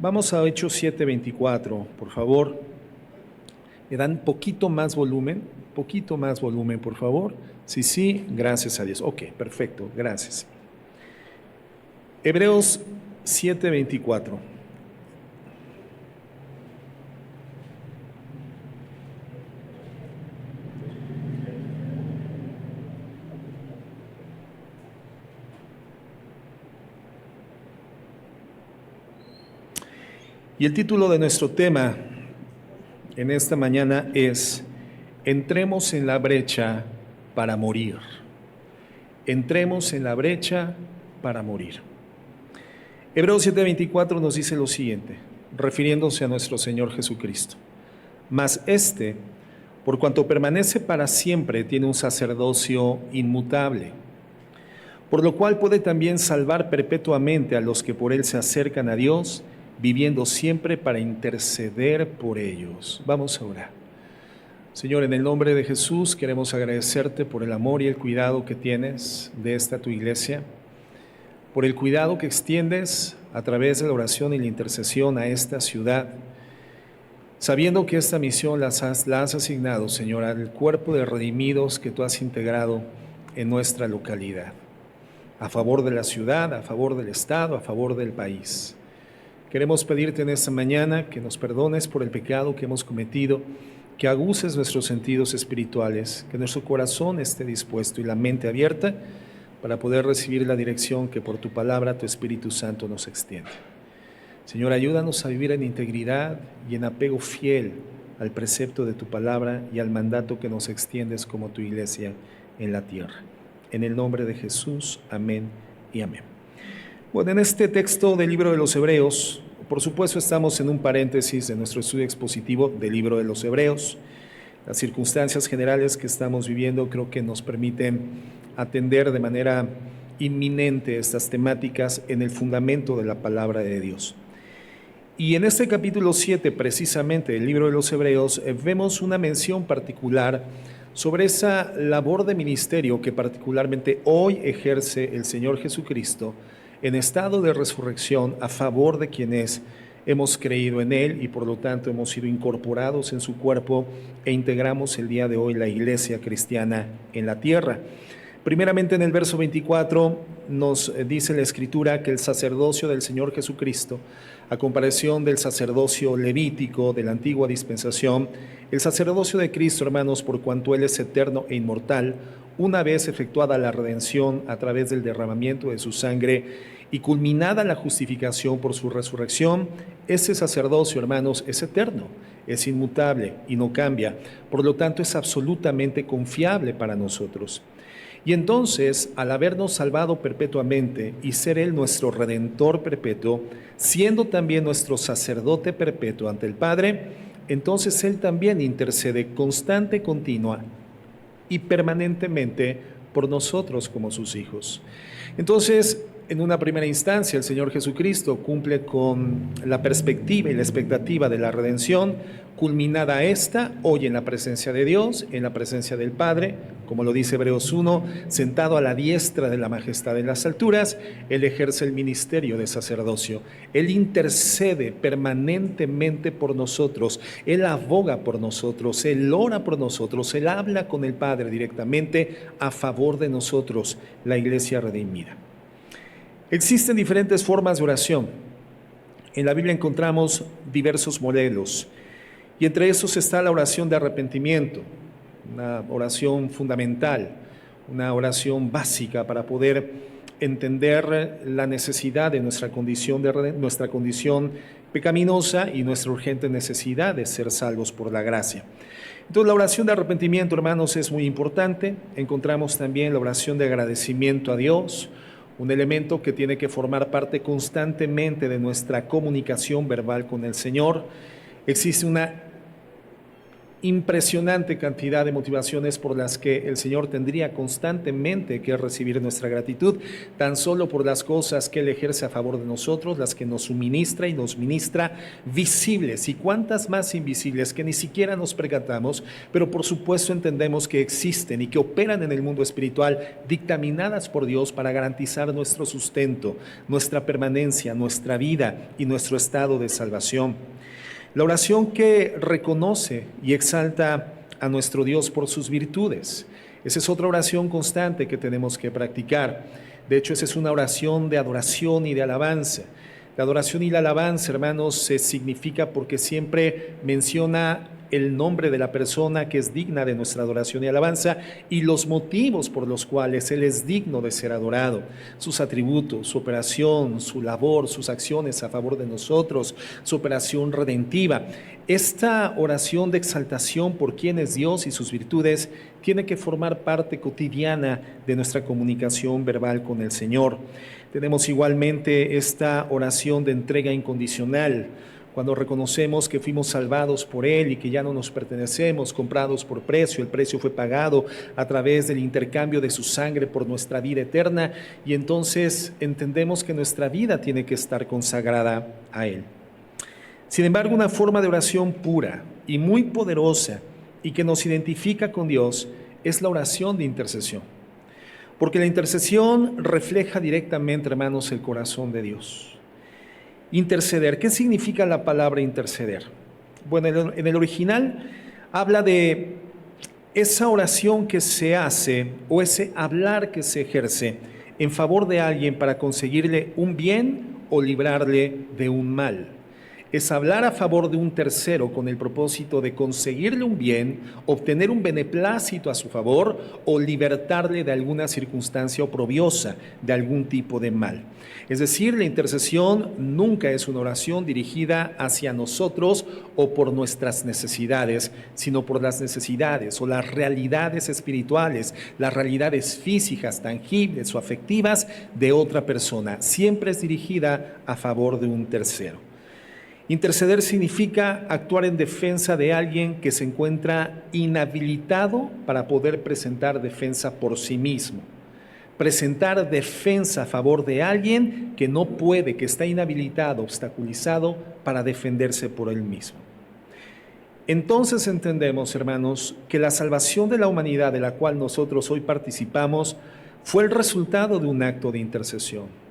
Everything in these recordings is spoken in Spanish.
Vamos a Hechos 7:24, por favor. ¿Me dan poquito más volumen? Poquito más volumen, por favor. Sí, sí, gracias a Dios. Ok, perfecto, gracias. Hebreos 7:24. Y el título de nuestro tema en esta mañana es: entremos en la brecha para morir. Entremos en la brecha para morir. Hebreos 7:24 nos dice lo siguiente, refiriéndose a nuestro Señor Jesucristo. Mas este, por cuanto permanece para siempre, tiene un sacerdocio inmutable, por lo cual puede también salvar perpetuamente a los que por él se acercan a Dios, viviendo siempre para interceder por ellos. Vamos a orar. Señor, en el nombre de Jesús queremos agradecerte por el amor y el cuidado que tienes de esta tu iglesia, por el cuidado que extiendes a través de la oración y la intercesión a esta ciudad, sabiendo que esta misión la has asignado, Señor, al cuerpo de redimidos que tú has integrado en nuestra localidad, a favor de la ciudad, a favor del Estado, a favor del país. Queremos pedirte en esta mañana que nos perdones por el pecado que hemos cometido, que aguces nuestros sentidos espirituales, que nuestro corazón esté dispuesto y la mente abierta para poder recibir la dirección que por tu palabra, tu Espíritu Santo nos extiende. Señor, ayúdanos a vivir en integridad y en apego fiel al precepto de tu palabra y al mandato que nos extiendes como tu iglesia en la tierra. En el nombre de Jesús, amén y amén. Bueno, en este texto del libro de los Hebreos, por supuesto estamos en un paréntesis de nuestro estudio expositivo del libro de los Hebreos. Las circunstancias generales que estamos viviendo creo que nos permiten atender de manera inminente estas temáticas en el fundamento de la palabra de Dios. Y en este capítulo 7, precisamente, del libro de los Hebreos, vemos una mención particular sobre esa labor de ministerio que particularmente hoy ejerce el Señor Jesucristo en estado de resurrección a favor de quienes hemos creído en Él y por lo tanto hemos sido incorporados en su cuerpo e integramos el día de hoy la iglesia cristiana en la tierra. Primeramente en el verso 24 nos dice la Escritura que el sacerdocio del Señor Jesucristo, a comparación del sacerdocio levítico de la antigua dispensación, el sacerdocio de Cristo, hermanos, por cuanto Él es eterno e inmortal, una vez efectuada la redención a través del derramamiento de su sangre y culminada la justificación por su resurrección, ese sacerdocio, hermanos, es eterno, es inmutable y no cambia, por lo tanto es absolutamente confiable para nosotros. Y entonces, al habernos salvado perpetuamente y ser Él nuestro Redentor perpetuo, siendo también nuestro sacerdote perpetuo ante el Padre, entonces Él también intercede constante, continua y permanentemente por nosotros como sus hijos. Entonces, en una primera instancia, el Señor Jesucristo cumple con la perspectiva y la expectativa de la redención, culminada esta hoy en la presencia de Dios, en la presencia del Padre, como lo dice Hebreos 1, sentado a la diestra de la majestad en las alturas, Él ejerce el ministerio de sacerdocio. Él intercede permanentemente por nosotros, Él aboga por nosotros, Él ora por nosotros, Él habla con el Padre directamente a favor de nosotros, la iglesia redimida. Existen diferentes formas de oración. En la Biblia encontramos diversos modelos y entre esos está la oración de arrepentimiento, una oración fundamental, una oración básica para poder entender la necesidad de nuestra condición pecaminosa y nuestra urgente necesidad de ser salvos por la gracia. Entonces la oración de arrepentimiento, hermanos, es muy importante. Encontramos también la oración de agradecimiento a Dios, un elemento que tiene que formar parte constantemente de nuestra comunicación verbal con el Señor. Existe una impresionante cantidad de motivaciones por las que el Señor tendría constantemente que recibir nuestra gratitud, tan solo por las cosas que Él ejerce a favor de nosotros, las que nos suministra y nos ministra visibles, y cuántas más invisibles que ni siquiera nos percatamos, pero por supuesto entendemos que existen y que operan en el mundo espiritual, dictaminadas por Dios para garantizar nuestro sustento, nuestra permanencia, nuestra vida y nuestro estado de salvación. La oración que reconoce y exalta a nuestro Dios por sus virtudes. Esa es otra oración constante que tenemos que practicar. De hecho, esa es una oración de adoración y de alabanza. La adoración y la alabanza, hermanos, se significa porque siempre menciona el nombre de la persona que es digna de nuestra adoración y alabanza y los motivos por los cuales Él es digno de ser adorado, sus atributos, su operación, su labor, sus acciones a favor de nosotros, su operación redentiva. Esta oración de exaltación por quién es Dios y sus virtudes tiene que formar parte cotidiana de nuestra comunicación verbal con el Señor. Tenemos igualmente esta oración de entrega incondicional, cuando reconocemos que fuimos salvados por Él y que ya no nos pertenecemos, comprados por precio, el precio fue pagado a través del intercambio de su sangre por nuestra vida eterna, y entonces entendemos que nuestra vida tiene que estar consagrada a Él. Sin embargo, una forma de oración pura y muy poderosa y que nos identifica con Dios es la oración de intercesión, porque la intercesión refleja directamente, hermanos, el corazón de Dios. Interceder. ¿Qué significa la palabra interceder? Bueno, en el original habla de esa oración que se hace o ese hablar que se ejerce en favor de alguien para conseguirle un bien o librarle de un mal. Es hablar a favor de un tercero con el propósito de conseguirle un bien, obtener un beneplácito a su favor o libertarle de alguna circunstancia oprobiosa, de algún tipo de mal. Es decir, la intercesión nunca es una oración dirigida hacia nosotros o por nuestras necesidades, sino por las necesidades o las realidades espirituales, las realidades físicas, tangibles o afectivas de otra persona. Siempre es dirigida a favor de un tercero. Interceder significa actuar en defensa de alguien que se encuentra inhabilitado para poder presentar defensa por sí mismo. Presentar defensa a favor de alguien que no puede, que está inhabilitado, obstaculizado para defenderse por él mismo. Entonces entendemos, hermanos, que la salvación de la humanidad de la cual nosotros hoy participamos fue el resultado de un acto de intercesión.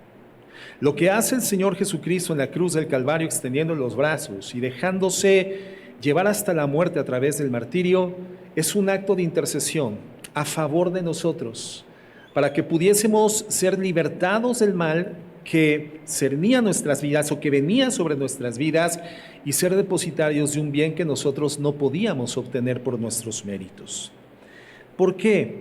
Lo que hace el Señor Jesucristo en la cruz del Calvario, extendiendo los brazos y dejándose llevar hasta la muerte a través del martirio, es un acto de intercesión a favor de nosotros, para que pudiésemos ser libertados del mal que cernía nuestras vidas o que venía sobre nuestras vidas y ser depositarios de un bien que nosotros no podíamos obtener por nuestros méritos. ¿Por qué?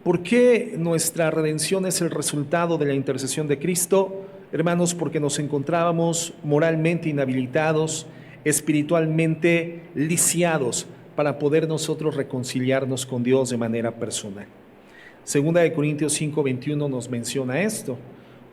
¿Por qué nuestra redención es el resultado de la intercesión de Cristo? Hermanos, porque nos encontrábamos moralmente inhabilitados, espiritualmente lisiados para poder nosotros reconciliarnos con Dios de manera personal. Segunda de Corintios 5:21 nos menciona esto,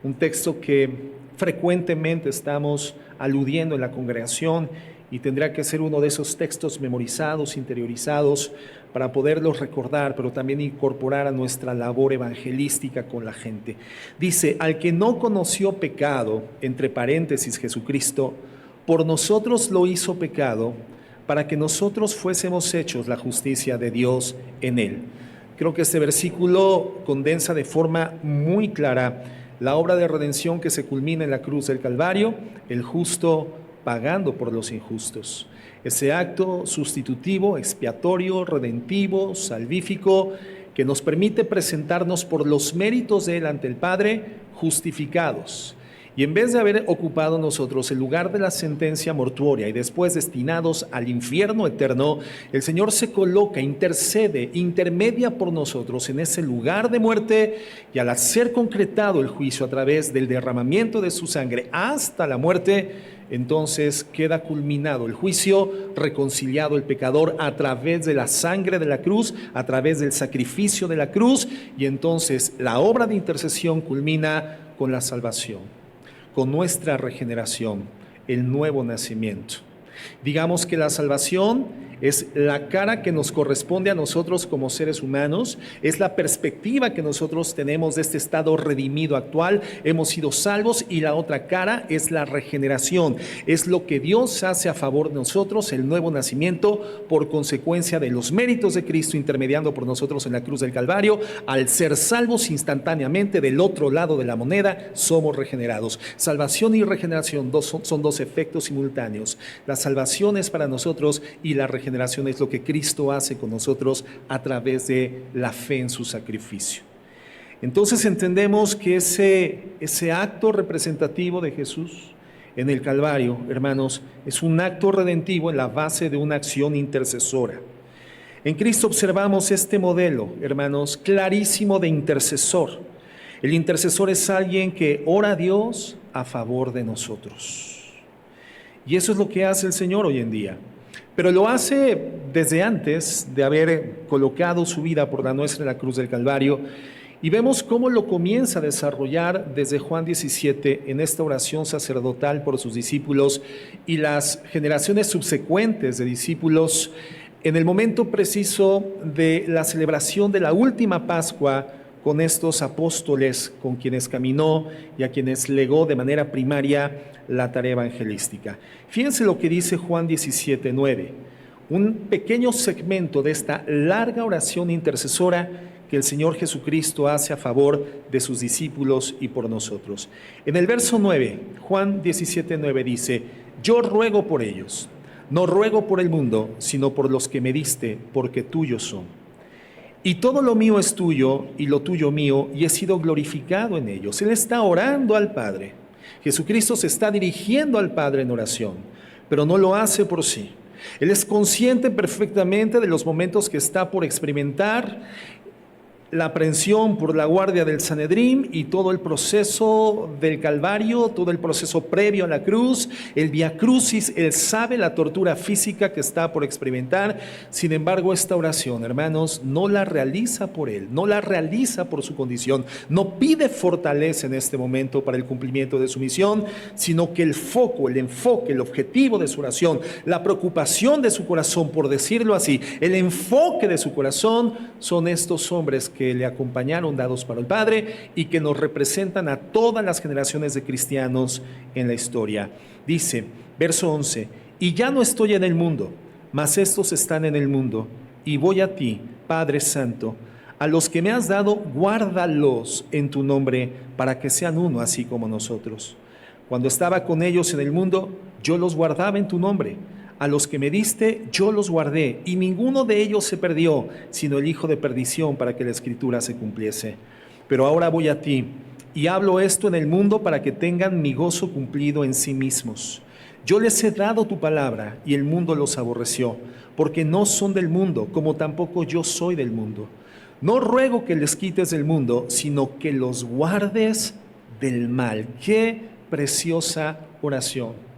un texto que frecuentemente estamos aludiendo en la congregación y tendrá que ser uno de esos textos memorizados, interiorizados, para poderlos recordar, pero también incorporar a nuestra labor evangelística con la gente. Dice, al que no conoció pecado, entre paréntesis Jesucristo, por nosotros lo hizo pecado, para que nosotros fuésemos hechos la justicia de Dios en él. Creo que este versículo condensa de forma muy clara la obra de redención que se culmina en la cruz del Calvario, el justo pagando por los injustos. Ese acto sustitutivo, expiatorio, redentivo, salvífico, que nos permite presentarnos por los méritos de Él ante el Padre, justificados. Y en vez de haber ocupado nosotros el lugar de la sentencia mortuoria y después destinados al infierno eterno, el Señor se coloca, intercede, intermedia por nosotros en ese lugar de muerte, y al hacer concretado el juicio a través del derramamiento de su sangre hasta la muerte, entonces queda culminado el juicio, reconciliado el pecador a través de la sangre de la cruz, a través del sacrificio de la cruz, y entonces la obra de intercesión culmina con la salvación, con nuestra regeneración, el nuevo nacimiento. Digamos que la salvación es la cara que nos corresponde a nosotros como seres humanos, es la perspectiva que nosotros tenemos de este estado redimido actual, hemos sido salvos, y la otra cara es la regeneración, es lo que Dios hace a favor de nosotros, el nuevo nacimiento por consecuencia de los méritos de Cristo intermediando por nosotros en la cruz del Calvario. Al ser salvos instantáneamente del otro lado de la moneda, somos regenerados. Salvación y regeneración son dos efectos simultáneos. La salvación es para nosotros y la regeneración es lo que Cristo hace con nosotros a través de la fe en su sacrificio. Entonces entendemos que ese acto representativo de Jesús en el Calvario, hermanos, es un acto redentivo en la base de una acción intercesora. En Cristo observamos este modelo, hermanos, clarísimo de intercesor. El intercesor es alguien que ora a Dios a favor de nosotros. Y eso es lo que hace el Señor hoy en día. Pero lo hace desde antes de haber colocado su vida por la nuestra en la cruz del Calvario. Y vemos cómo lo comienza a desarrollar desde Juan 17 en esta oración sacerdotal por sus discípulos y las generaciones subsecuentes de discípulos en el momento preciso de la celebración de la última Pascua con estos apóstoles con quienes caminó y a quienes legó de manera primaria la tarea evangelística. Fíjense lo que dice Juan 17:9, un pequeño segmento de esta larga oración intercesora que el Señor Jesucristo hace a favor de sus discípulos y por nosotros. En el verso 9, Juan 17:9 dice: yo ruego por ellos, no ruego por el mundo, sino por los que me diste, porque tuyos son. Y todo lo mío es tuyo, y lo tuyo mío, y he sido glorificado en ellos. Él está orando al Padre. Jesucristo se está dirigiendo al Padre en oración, pero no lo hace por sí. Él es consciente perfectamente de los momentos que está por experimentar, la aprehensión por la guardia del Sanedrín y todo el proceso del Calvario, todo el proceso previo a la cruz, el Vía Crucis. Él sabe la tortura física que está por experimentar. Sin embargo, esta oración, hermanos, no la realiza por él, no la realiza por su condición, no pide fortaleza en este momento para el cumplimiento de su misión, sino que el foco, el enfoque, el objetivo de su oración, la preocupación de su corazón, por decirlo así, el enfoque de su corazón son estos hombres que le acompañaron dados para el Padre y que nos representan a todas las generaciones de cristianos en la historia. Dice, verso 11, y ya no estoy en el mundo, mas estos están en el mundo, y voy a ti, Padre Santo, a los que me has dado, guárdalos en tu nombre, para que sean uno, así como nosotros. Cuando estaba con ellos en el mundo, yo los guardaba en tu nombre. A los que me diste, yo los guardé, y ninguno de ellos se perdió, sino el hijo de perdición, para que la escritura se cumpliese. Pero ahora voy a ti, y hablo esto en el mundo para que tengan mi gozo cumplido en sí mismos. Yo les he dado tu palabra, y el mundo los aborreció, porque no son del mundo, como tampoco yo soy del mundo. No ruego que les quites del mundo, sino que los guardes del mal. ¡Qué preciosa oración!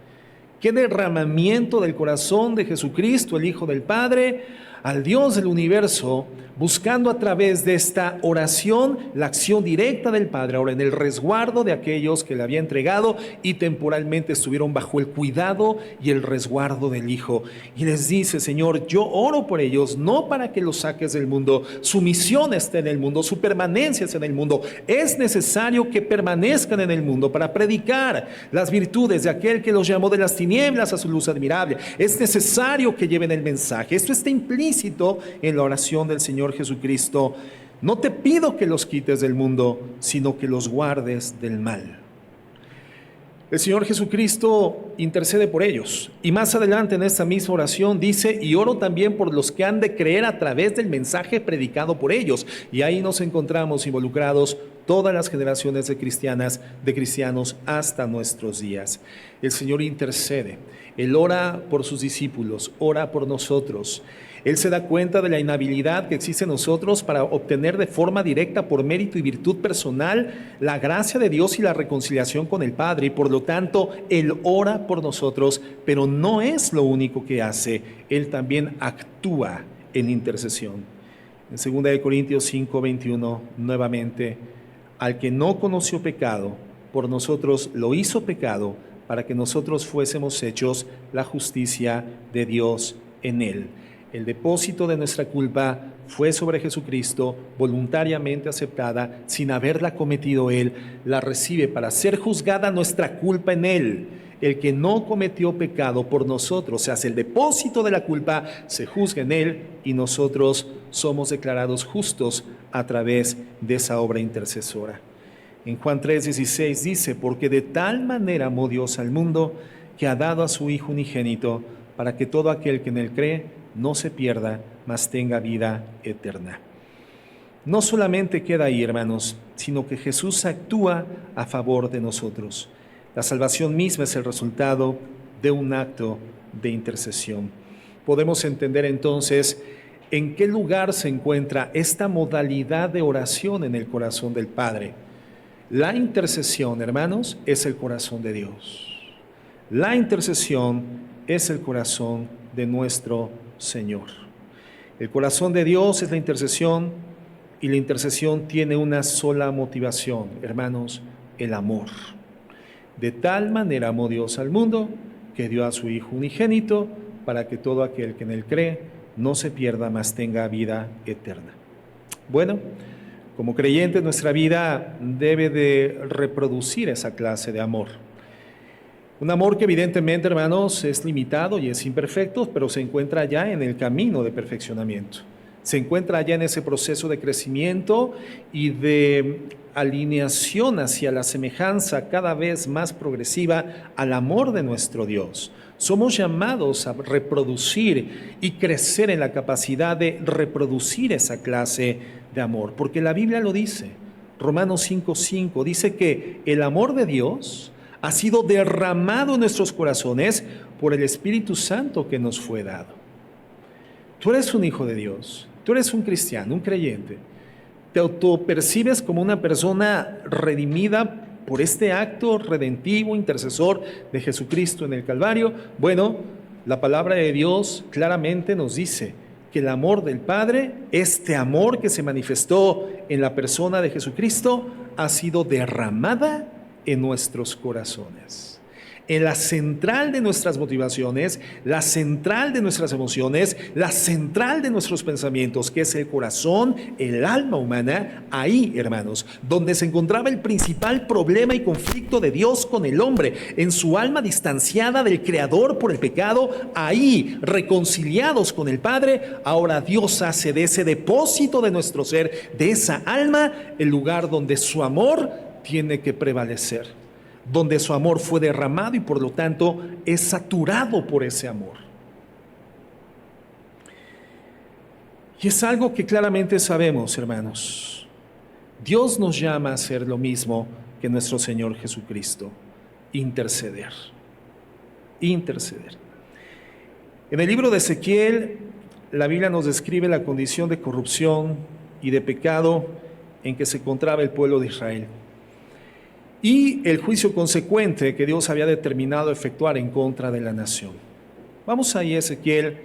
Qué derramamiento del corazón de Jesucristo, el Hijo del Padre, al Dios del universo, buscando a través de esta oración la acción directa del Padre, ahora en el resguardo de aquellos que le había entregado y temporalmente estuvieron bajo el cuidado y el resguardo del Hijo. Y les dice, Señor, yo oro por ellos, no para que los saques del mundo, su misión está en el mundo, su permanencia está en el mundo. Es necesario que permanezcan en el mundo para predicar las virtudes de aquel que los llamó de las tinieblas a su luz admirable. Es necesario que lleven el mensaje. Esto está implícito en la oración del Señor Jesucristo. No te pido que los quites del mundo, sino que los guardes del mal. El Señor Jesucristo intercede por ellos. Y más adelante en esta misma oración dice, y oro también por los que han de creer a través del mensaje predicado por ellos. Y ahí nos encontramos involucrados todas las generaciones de cristianos hasta nuestros días. El Señor intercede. Él ora por sus discípulos, ora por nosotros. Él se da cuenta de la inhabilidad que existe en nosotros para obtener de forma directa, por mérito y virtud personal, la gracia de Dios y la reconciliación con el Padre. Y por lo tanto, Él ora por nosotros, pero no es lo único que hace. Él también actúa en intercesión. En 2 Corintios 5:21, nuevamente, al que no conoció pecado, por nosotros lo hizo pecado, para que nosotros fuésemos hechos la justicia de Dios en él. El depósito de nuestra culpa fue sobre Jesucristo, voluntariamente aceptada, sin haberla cometido Él. La recibe para ser juzgada nuestra culpa en Él. El que no cometió pecado por nosotros, se hace el depósito de la culpa, se juzga en Él y nosotros somos declarados justos a través de esa obra intercesora. En Juan 3:16 dice, porque de tal manera amó Dios al mundo que ha dado a su Hijo unigénito para que todo aquel que en Él cree no se pierda, mas tenga vida eterna. No solamente queda ahí, hermanos, sino que Jesús actúa a favor de nosotros. La salvación misma es el resultado de un acto de intercesión. Podemos entender entonces en qué lugar se encuentra esta modalidad de oración en el corazón del Padre. La intercesión, hermanos, es el corazón de Dios. La intercesión es el corazón de nuestro Señor. El corazón de Dios es la intercesión y la intercesión tiene una sola motivación, hermanos, el amor. De tal manera amó Dios al mundo que dio a su Hijo unigénito para que todo aquel que en Él cree no se pierda, mas tenga vida eterna. Bueno, como creyentes nuestra vida debe de reproducir esa clase de amor. Un amor que evidentemente, hermanos, es limitado y es imperfecto, pero se encuentra ya en el camino de perfeccionamiento. Se encuentra ya en ese proceso de crecimiento y de alineación hacia la semejanza cada vez más progresiva al amor de nuestro Dios. Somos llamados a reproducir y crecer en la capacidad de reproducir esa clase de amor, porque la Biblia lo dice. Romanos 5:5 dice que el amor de Dios ha sido derramado en nuestros corazones por el Espíritu Santo que nos fue dado. Tú eres un hijo de Dios, tú eres un cristiano, un creyente. ¿Te autopercibes como una persona redimida por este acto redentivo, intercesor de Jesucristo en el Calvario? Bueno, la palabra de Dios claramente nos dice que el amor del Padre, este amor que se manifestó en la persona de Jesucristo, ha sido derramada en nuestros corazones. En la central de nuestras motivaciones, la central de nuestras emociones, la central de nuestros pensamientos, que es el corazón, el alma humana, ahí, hermanos, donde se encontraba el principal problema y conflicto de Dios con el hombre, en su alma distanciada del Creador por el pecado, ahí, reconciliados con el Padre, ahora Dios hace de ese depósito de nuestro ser, de esa alma, el lugar donde su amor tiene que prevalecer, donde su amor fue derramado y por lo tanto es saturado por ese amor. Y es algo que claramente sabemos, hermanos. Dios nos llama a hacer lo mismo que nuestro Señor Jesucristo: interceder. Interceder. En el libro de Ezequiel, la Biblia nos describe la condición de corrupción y de pecado en que se encontraba el pueblo de Israel y el juicio consecuente que Dios había determinado efectuar en contra de la nación. Vamos ahí a Ezequiel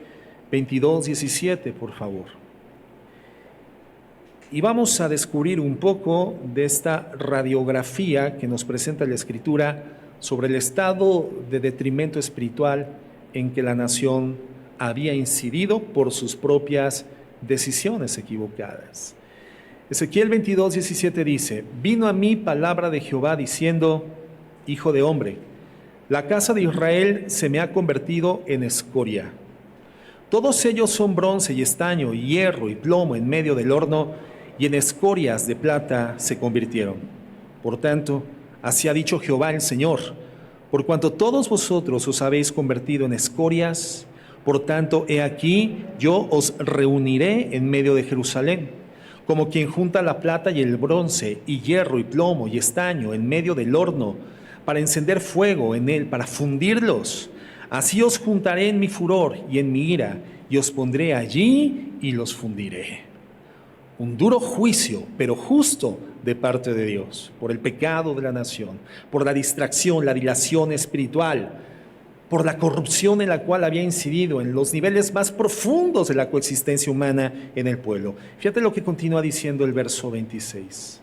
22:17, por favor. Y vamos a descubrir un poco de esta radiografía que nos presenta la Escritura sobre el estado de detrimento espiritual en que la nación había incidido por sus propias decisiones equivocadas. Ezequiel 22:17 dice: vino a mí palabra de Jehová diciendo: hijo de hombre, la casa de Israel se me ha convertido en escoria. Todos ellos son bronce y estaño, y hierro y plomo en medio del horno, y en escorias de plata se convirtieron. Por tanto, así ha dicho Jehová el Señor: por cuanto todos vosotros os habéis convertido en escorias, por tanto, he aquí, yo os reuniré en medio de Jerusalén, como quien junta la plata y el bronce, y hierro y plomo y estaño en medio del horno, para encender fuego en él, para fundirlos. Así os juntaré en mi furor y en mi ira, y os pondré allí y los fundiré. Un duro juicio, pero justo, de parte de Dios, por el pecado de la nación, por la distracción, la dilación espiritual, por la corrupción en la cual había incidido en los niveles más profundos de la coexistencia humana en el pueblo. Fíjate lo que continúa diciendo el verso 26.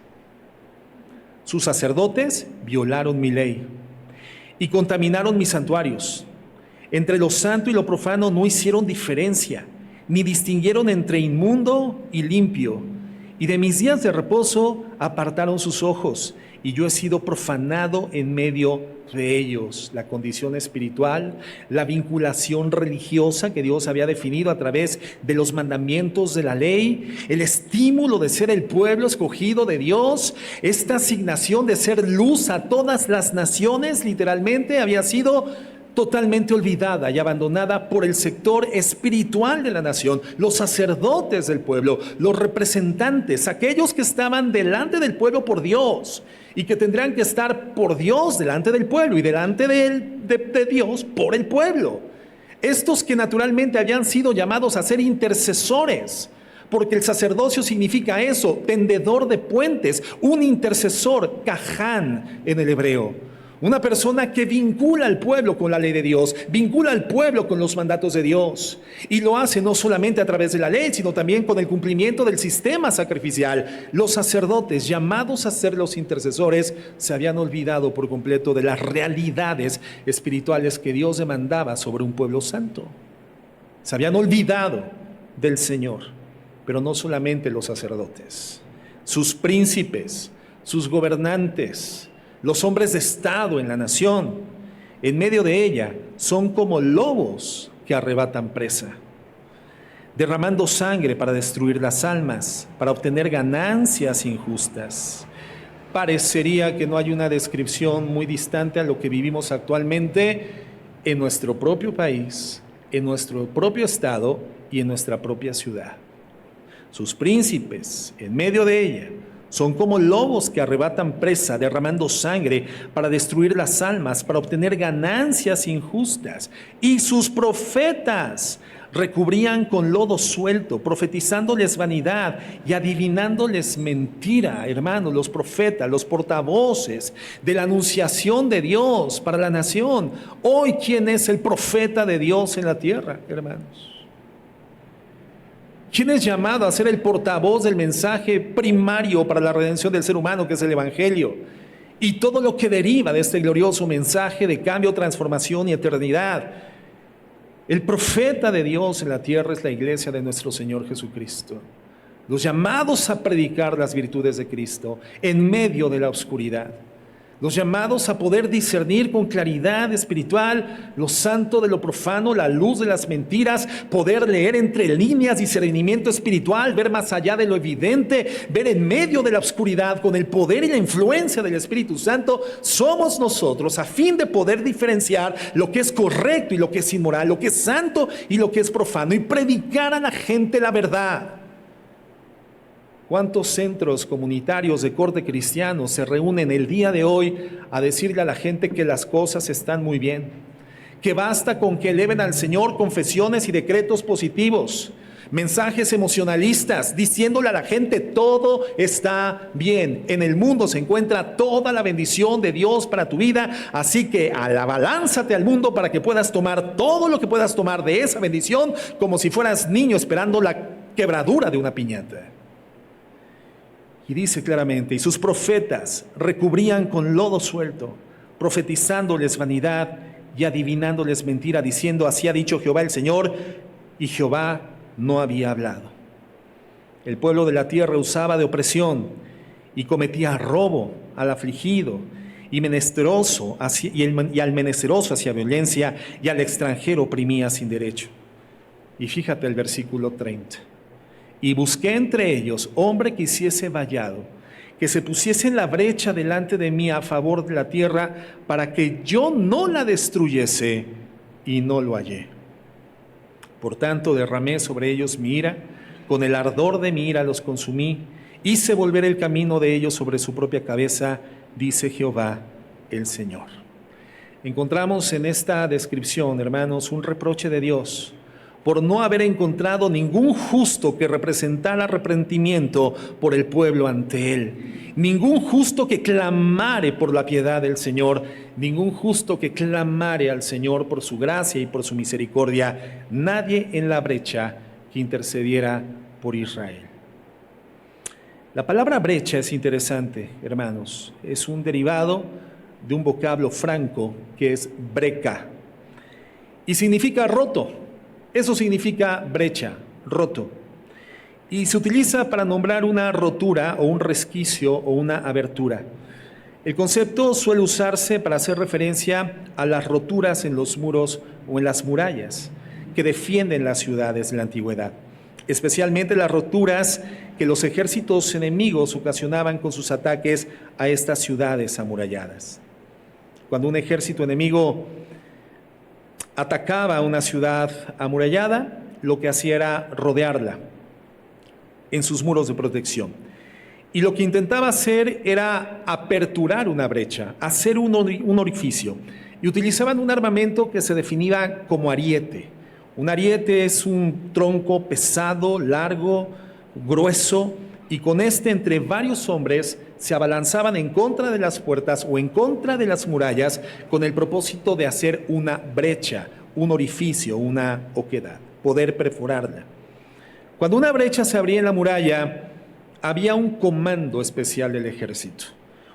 Sus sacerdotes violaron mi ley y contaminaron mis santuarios. Entre lo santo y lo profano no hicieron diferencia, ni distinguieron entre inmundo y limpio. Y de mis días de reposo apartaron sus ojos, y yo he sido profanado en medio de ellos. La condición espiritual, la vinculación religiosa que Dios había definido a través de los mandamientos de la ley, el estímulo de ser el pueblo escogido de Dios, esta asignación de ser luz a todas las naciones, literalmente había sido totalmente olvidada y abandonada por el sector espiritual de la nación, los sacerdotes del pueblo, los representantes, aquellos que estaban delante del pueblo por Dios y que tendrán que estar por Dios delante del pueblo y delante de Dios por el pueblo. Estos que naturalmente habían sido llamados a ser intercesores, porque el sacerdocio significa eso, tendedor de puentes, un intercesor, caján en el hebreo. Una persona que vincula al pueblo con la ley de Dios, vincula al pueblo con los mandatos de Dios. Y lo hace no solamente a través de la ley, sino también con el cumplimiento del sistema sacrificial. Los sacerdotes, llamados a ser los intercesores, se habían olvidado por completo de las realidades espirituales que Dios demandaba sobre un pueblo santo. Se habían olvidado del Señor, pero no solamente los sacerdotes, sus príncipes, sus gobernantes, los hombres de Estado en la nación, en medio de ella, son como lobos que arrebatan presa, derramando sangre para destruir las almas, para obtener ganancias injustas. Parecería que no hay una descripción muy distante a lo que vivimos actualmente en nuestro propio país, en nuestro propio estado y en nuestra propia ciudad. Sus príncipes, en medio de ella, son como lobos que arrebatan presa, derramando sangre para destruir las almas, para obtener ganancias injustas. Y sus profetas recubrían con lodo suelto, profetizándoles vanidad y adivinándoles mentira. Hermanos, los profetas, los portavoces de la anunciación de Dios para la nación. Hoy, ¿quién es el profeta de Dios en la tierra, hermanos? ¿Quién es llamado a ser el portavoz del mensaje primario para la redención del ser humano, que es el Evangelio? Y todo lo que deriva de este glorioso mensaje de cambio, transformación y eternidad. El profeta de Dios en la tierra es la iglesia de nuestro Señor Jesucristo. Los llamados a predicar las virtudes de Cristo en medio de la oscuridad. Los llamados a poder discernir con claridad espiritual lo santo de lo profano, la luz de las mentiras, poder leer entre líneas, discernimiento espiritual, ver más allá de lo evidente, ver en medio de la oscuridad con el poder y la influencia del Espíritu Santo. Somos nosotros a fin de poder diferenciar lo que es correcto y lo que es inmoral, lo que es santo y lo que es profano, y predicar a la gente la verdad. ¿Cuántos centros comunitarios de corte cristiano se reúnen el día de hoy a decirle a la gente que las cosas están muy bien? Que basta con que eleven al Señor confesiones y decretos positivos, mensajes emocionalistas, diciéndole a la gente todo está bien. En el mundo se encuentra toda la bendición de Dios para tu vida, así que alabánzate al mundo para que puedas tomar todo lo que puedas tomar de esa bendición, como si fueras niño esperando la quebradura de una piñata. Y dice claramente, y sus profetas recubrían con lodo suelto, profetizándoles vanidad y adivinándoles mentira, diciendo, así ha dicho Jehová el Señor, y Jehová no había hablado. El pueblo de la tierra usaba de opresión y cometía robo al afligido y al menesteroso hacia violencia, y al extranjero oprimía sin derecho. Y fíjate el versículo 30. Y busqué entre ellos hombre que hiciese vallado, que se pusiese en la brecha delante de mí a favor de la tierra, para que yo no la destruyese, y no lo hallé. Por tanto derramé sobre ellos mi ira, con el ardor de mi ira los consumí, hice volver el camino de ellos sobre su propia cabeza, dice Jehová el Señor. Encontramos en esta descripción, hermanos, un reproche de Dios por no haber encontrado ningún justo que representara arrepentimiento por el pueblo ante él, ningún justo que clamare por la piedad del Señor, ningún justo que clamare al Señor por su gracia y por su misericordia, nadie en la brecha que intercediera por Israel. La palabra brecha es interesante, hermanos, es un derivado de un vocablo franco que es breca y significa roto. Eso significa brecha, roto. Y se utiliza para nombrar una rotura o un resquicio o una abertura. El concepto suele usarse para hacer referencia a las roturas en los muros o en las murallas que defienden las ciudades de la antigüedad, especialmente las roturas que los ejércitos enemigos ocasionaban con sus ataques a estas ciudades amuralladas. Cuando un ejército enemigo atacaba a una ciudad amurallada, lo que hacía era rodearla en sus muros de protección. Y lo que intentaba hacer era aperturar una brecha, hacer un orificio. Y utilizaban un armamento que se definía como ariete. Un ariete es un tronco pesado, largo, grueso, y con este entre varios hombres se abalanzaban en contra de las puertas o en contra de las murallas con el propósito de hacer una brecha, un orificio, una oquedad, poder perforarla. Cuando una brecha se abría en la muralla, había un comando especial del ejército,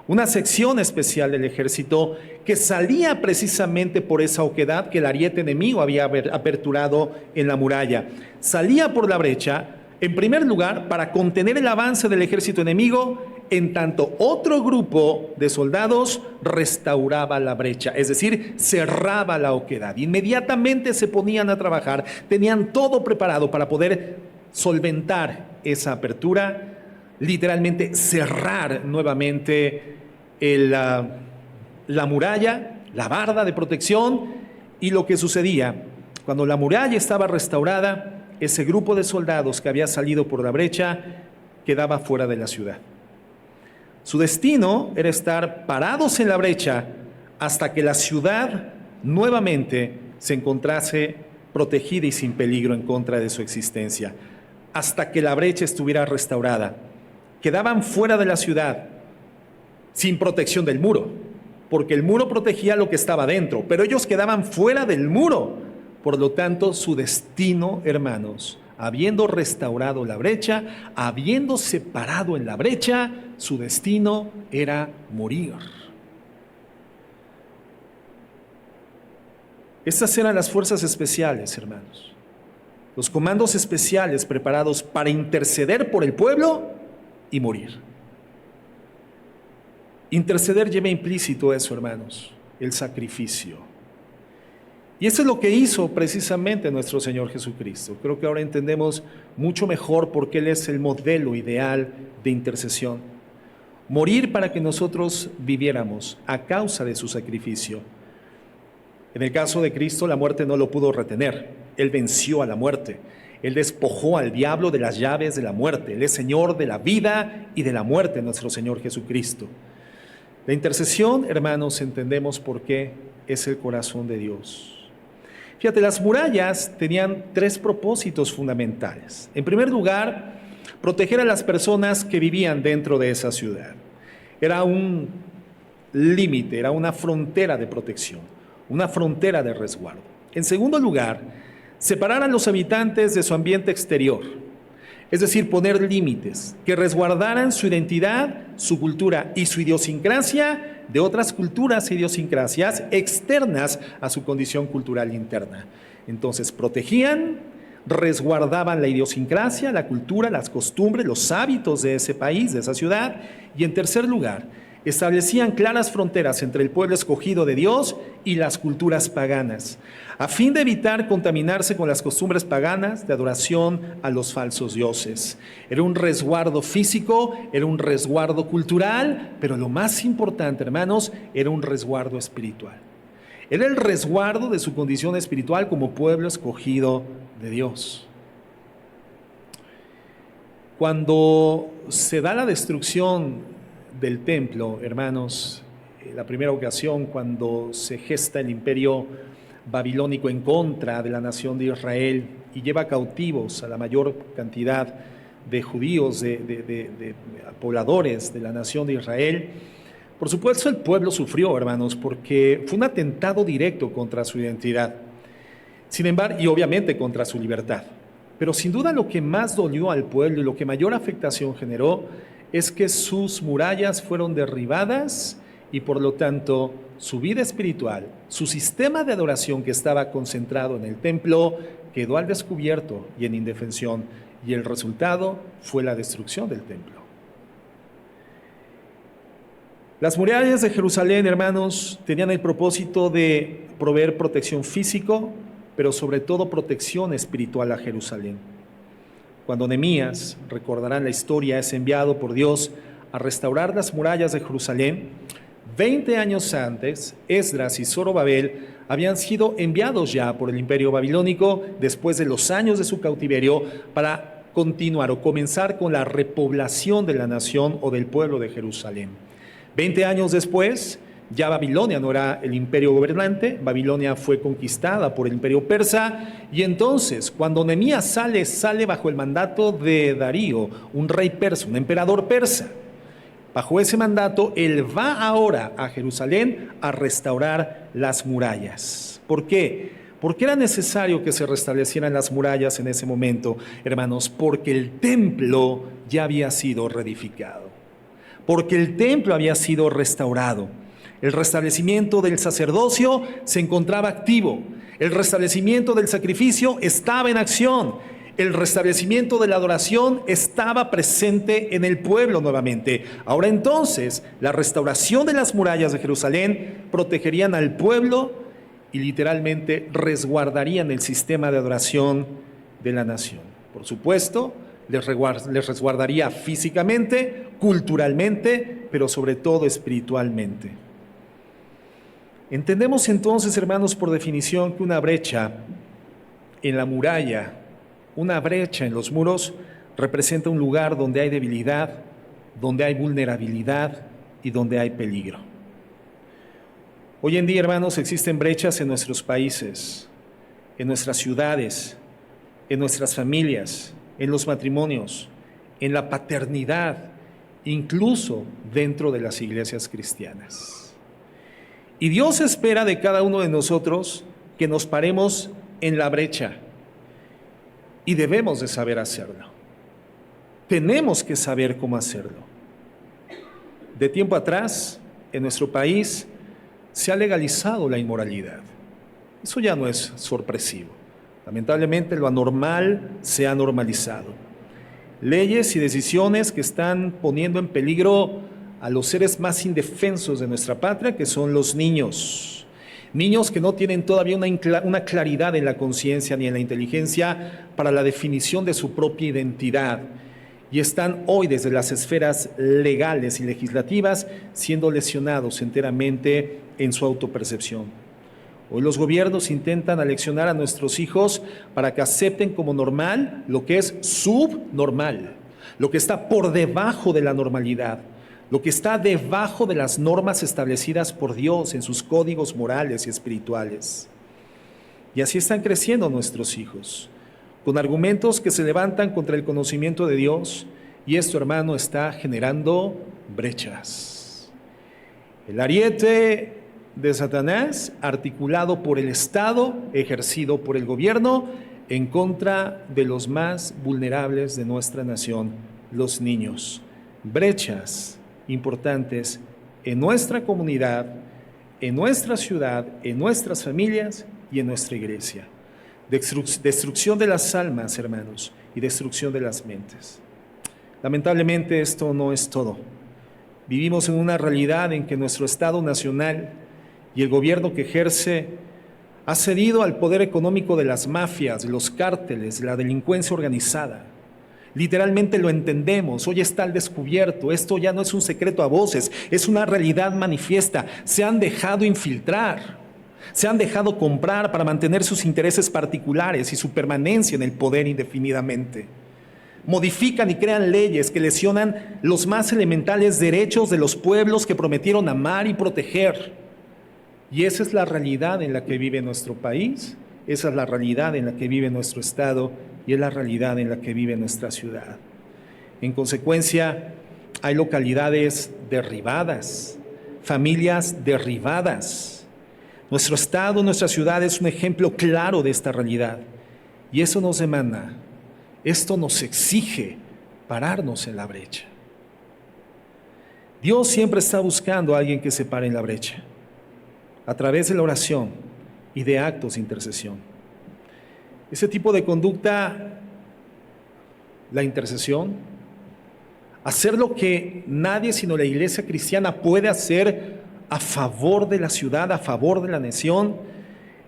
una sección especial del ejército que salía precisamente por esa oquedad que el ariete enemigo había aperturado en la muralla. Salía por la brecha, en primer lugar, para contener el avance del ejército enemigo, en tanto otro grupo de soldados restauraba la brecha, es decir, cerraba la oquedad. Inmediatamente se ponían a trabajar, tenían todo preparado para poder solventar esa apertura, literalmente cerrar nuevamente la muralla, la barda de protección. Y lo que sucedía, cuando la muralla estaba restaurada, ese grupo de soldados que había salido por la brecha quedaba fuera de la ciudad. Su destino era estar parados en la brecha hasta que la ciudad nuevamente se encontrase protegida y sin peligro en contra de su existencia, hasta que la brecha estuviera restaurada. Quedaban fuera de la ciudad sin protección del muro, porque el muro protegía lo que estaba dentro, pero ellos quedaban fuera del muro. Por lo tanto, su destino, hermanos, habiendo restaurado la brecha, habiendo separado en la brecha, su destino era morir. Estas eran las fuerzas especiales, hermanos. Los comandos especiales preparados para interceder por el pueblo y morir. Interceder lleva implícito eso, hermanos, el sacrificio. Y eso es lo que hizo precisamente nuestro Señor Jesucristo. Creo que ahora entendemos mucho mejor por qué Él es el modelo ideal de intercesión. Morir para que nosotros viviéramos a causa de su sacrificio. En el caso de Cristo, la muerte no lo pudo retener. Él venció a la muerte. Él despojó al diablo de las llaves de la muerte. Él es Señor de la vida y de la muerte, nuestro Señor Jesucristo. La intercesión, hermanos, entendemos por qué es el corazón de Dios. Fíjate, las murallas tenían tres propósitos fundamentales. En primer lugar, proteger a las personas que vivían dentro de esa ciudad. Era un límite, era una frontera de protección, una frontera de resguardo. En segundo lugar, separar a los habitantes de su ambiente exterior, es decir, poner límites que resguardaran su identidad, su cultura y su idiosincrasia de otras culturas e idiosincrasias externas a su condición cultural interna. Entonces, protegían, resguardaban la idiosincrasia, la cultura, las costumbres, los hábitos de ese país, de esa ciudad. Y en tercer lugar, establecían claras fronteras entre el pueblo escogido de Dios y las culturas paganas, a fin de evitar contaminarse con las costumbres paganas de adoración a los falsos dioses. Era un resguardo físico, era un resguardo cultural, pero lo más importante, hermanos, era un resguardo espiritual. Era el resguardo de su condición espiritual como pueblo escogido de Dios. Cuando se da la destrucción del templo, hermanos, la primera ocasión cuando se gesta el imperio babilónico en contra de la nación de Israel y lleva cautivos a la mayor cantidad de judíos, de pobladores de la nación de Israel, por supuesto el pueblo sufrió, hermanos, porque fue un atentado directo contra su identidad, sin embargo, y obviamente contra su libertad. Pero sin duda lo que más dolió al pueblo y lo que mayor afectación generó es que sus murallas fueron derribadas y por lo tanto su vida espiritual, su sistema de adoración que estaba concentrado en el templo, quedó al descubierto y en indefensión, y el resultado fue la destrucción del templo. Las murallas de Jerusalén, hermanos, tenían el propósito de proveer protección físico, pero sobre todo protección espiritual a Jerusalén. Cuando Nehemías, recordarán la historia, es enviado por Dios a restaurar las murallas de Jerusalén, 20 años antes, Esdras y Zorobabel habían sido enviados ya por el imperio babilónico después de los años de su cautiverio para continuar o comenzar con la repoblación de la nación o del pueblo de Jerusalén. 20 años después, ya Babilonia no era el imperio gobernante, Babilonia fue conquistada por el imperio persa, y entonces cuando Nehemías sale bajo el mandato de Darío, un rey persa, un emperador persa. Bajo ese mandato, él va ahora a Jerusalén a restaurar las murallas. ¿Por qué? Porque era necesario que se restablecieran las murallas en ese momento, hermanos, porque el templo ya había sido reedificado, porque el templo había sido restaurado. El restablecimiento del sacerdocio se encontraba activo, el restablecimiento del sacrificio estaba en acción, el restablecimiento de la adoración estaba presente en el pueblo nuevamente. Ahora entonces, la restauración de las murallas de Jerusalén protegerían al pueblo y literalmente resguardarían el sistema de adoración de la nación. Por supuesto, les resguardaría físicamente, culturalmente, pero sobre todo espiritualmente. Entendemos entonces, hermanos, por definición, que una brecha en la muralla, una brecha en los muros, representa un lugar donde hay debilidad, donde hay vulnerabilidad y donde hay peligro. Hoy en día, hermanos, existen brechas en nuestros países, en nuestras ciudades, en nuestras familias, en los matrimonios, en la paternidad, incluso dentro de las iglesias cristianas. Y Dios espera de cada uno de nosotros que nos paremos en la brecha. Y debemos de saber hacerlo. Tenemos que saber cómo hacerlo. De tiempo atrás, en nuestro país, se ha legalizado la inmoralidad. Eso ya no es sorpresivo. Lamentablemente, lo anormal se ha normalizado. Leyes y decisiones que están poniendo en peligro a los seres más indefensos de nuestra patria, que son los niños. Niños que no tienen todavía una claridad en la conciencia ni en la inteligencia para la definición de su propia identidad. Y están hoy desde las esferas legales y legislativas siendo lesionados enteramente en su autopercepción. Hoy los gobiernos intentan aleccionar a nuestros hijos para que acepten como normal lo que es subnormal, lo que está por debajo de la normalidad, lo que está debajo de las normas establecidas por Dios en sus códigos morales y espirituales. Y así están creciendo nuestros hijos, con argumentos que se levantan contra el conocimiento de Dios, y esto, hermano, está generando brechas. El ariete de Satanás, articulado por el Estado, ejercido por el gobierno, en contra de los más vulnerables de nuestra nación, los niños. Brechas importantes en nuestra comunidad, en nuestra ciudad, en nuestras familias y en nuestra iglesia. Destrucción de las almas, hermanos, y destrucción de las mentes. Lamentablemente esto no es todo. Vivimos en una realidad en que nuestro Estado nacional y el gobierno que ejerce ha cedido al poder económico de las mafias, de los cárteles, de la delincuencia organizada. Literalmente lo entendemos, hoy está al descubierto, esto ya no es un secreto a voces, es una realidad manifiesta. Se han dejado infiltrar, se han dejado comprar para mantener sus intereses particulares y su permanencia en el poder indefinidamente. Modifican y crean leyes que lesionan los más elementales derechos de los pueblos que prometieron amar y proteger. Y esa es la realidad en la que vive nuestro país, esa es la realidad en la que vive nuestro Estado y es la realidad en la que vive nuestra ciudad. En consecuencia, hay localidades derribadas, familias derribadas. Nuestro Estado, nuestra ciudad es un ejemplo claro de esta realidad. Y eso nos demanda, esto nos exige pararnos en la brecha. Dios siempre está buscando a alguien que se pare en la brecha. a través de la oración y de actos de intercesión. Ese tipo de conducta, la intercesión, hacer lo que nadie sino la iglesia cristiana puede hacer a favor de la ciudad, a favor de la nación,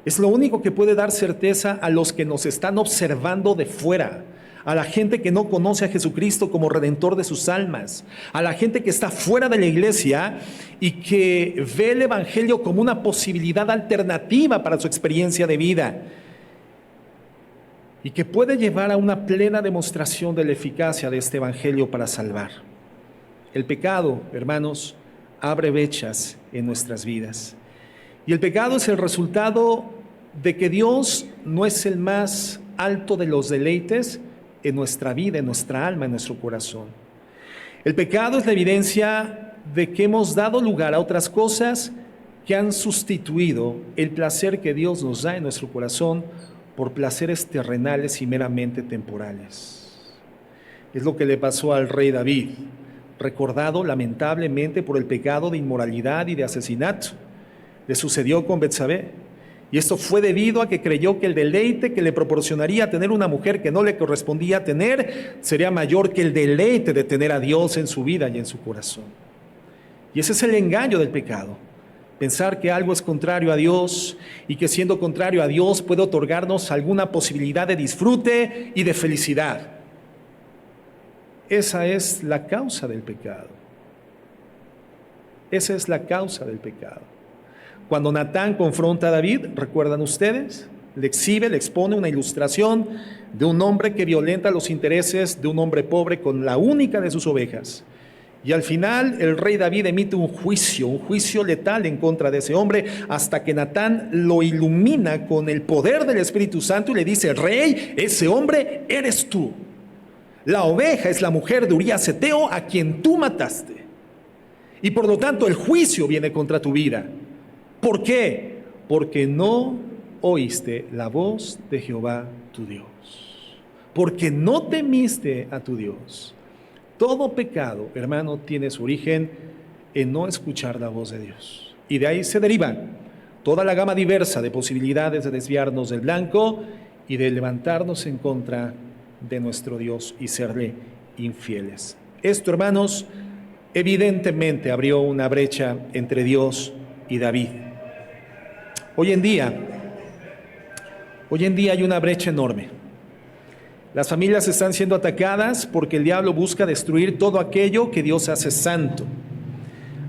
es lo único que puede dar certeza a los que nos están observando de fuera, a la gente que no conoce a Jesucristo como redentor de sus almas, a la gente que está fuera de la iglesia y que ve el evangelio como una posibilidad alternativa para su experiencia de vida y que puede llevar a una plena demostración de la eficacia de este evangelio para salvar. El pecado, hermanos, abre brechas en nuestras vidas. Y el pecado es el resultado de que Dios no es el más alto de los deleites en nuestra vida, en nuestra alma, en nuestro corazón. El pecado es la evidencia de que hemos dado lugar a otras cosas que han sustituido el placer que Dios nos da en nuestro corazón por placeres terrenales y meramente temporales. Es lo que le pasó al rey David, recordado lamentablemente por el pecado de inmoralidad y de asesinato. Le sucedió con Betsabé, y esto fue debido a que creyó que el deleite que le proporcionaría tener una mujer que no le correspondía tener sería mayor que el deleite de tener a Dios en su vida y en su corazón. Y ese es el engaño del pecado, pensar que algo es contrario a Dios y que siendo contrario a Dios puede otorgarnos alguna posibilidad de disfrute y de felicidad. Esa es la causa del pecado. Esa es la causa del pecado. Cuando Natán confronta a David, ¿recuerdan ustedes? Le exhibe, le expone una ilustración de un hombre que violenta los intereses de un hombre pobre con la única de sus ovejas. Y al final el rey David emite un juicio letal en contra de ese hombre, hasta que Natán lo ilumina con el poder del Espíritu Santo y le dice: rey, ese hombre eres tú. La oveja es la mujer de Urías Eteo a quien tú mataste. Y por lo tanto el juicio viene contra tu vida. ¿Por qué? Porque no oíste la voz de Jehová tu Dios. Porque no temiste a tu Dios. Todo pecado, hermano, tiene su origen en no escuchar la voz de Dios. Y de ahí se derivan toda la gama diversa de posibilidades de desviarnos del blanco y de levantarnos en contra de nuestro Dios y serle infieles. Esto, hermanos, evidentemente abrió una brecha entre Dios y David. Hoy en día hay una brecha enorme. Las familias están siendo atacadas porque el diablo busca destruir todo aquello que Dios hace santo.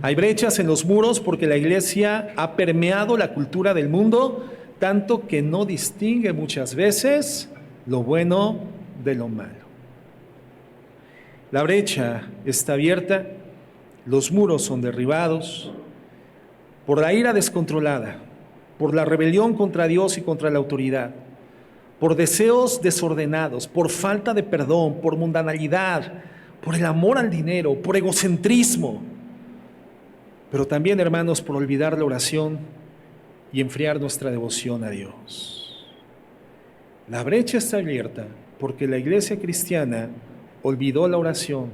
Hay brechas en los muros porque la iglesia ha permeado la cultura del mundo, tanto que no distingue muchas veces lo bueno de lo malo. La brecha está abierta, los muros son derribados por la ira descontrolada, por la rebelión contra Dios y contra la autoridad, por deseos desordenados, por falta de perdón, por mundanalidad, por el amor al dinero, por egocentrismo, pero también, hermanos, por olvidar la oración y enfriar nuestra devoción a Dios. La brecha está abierta porque la iglesia cristiana olvidó la oración,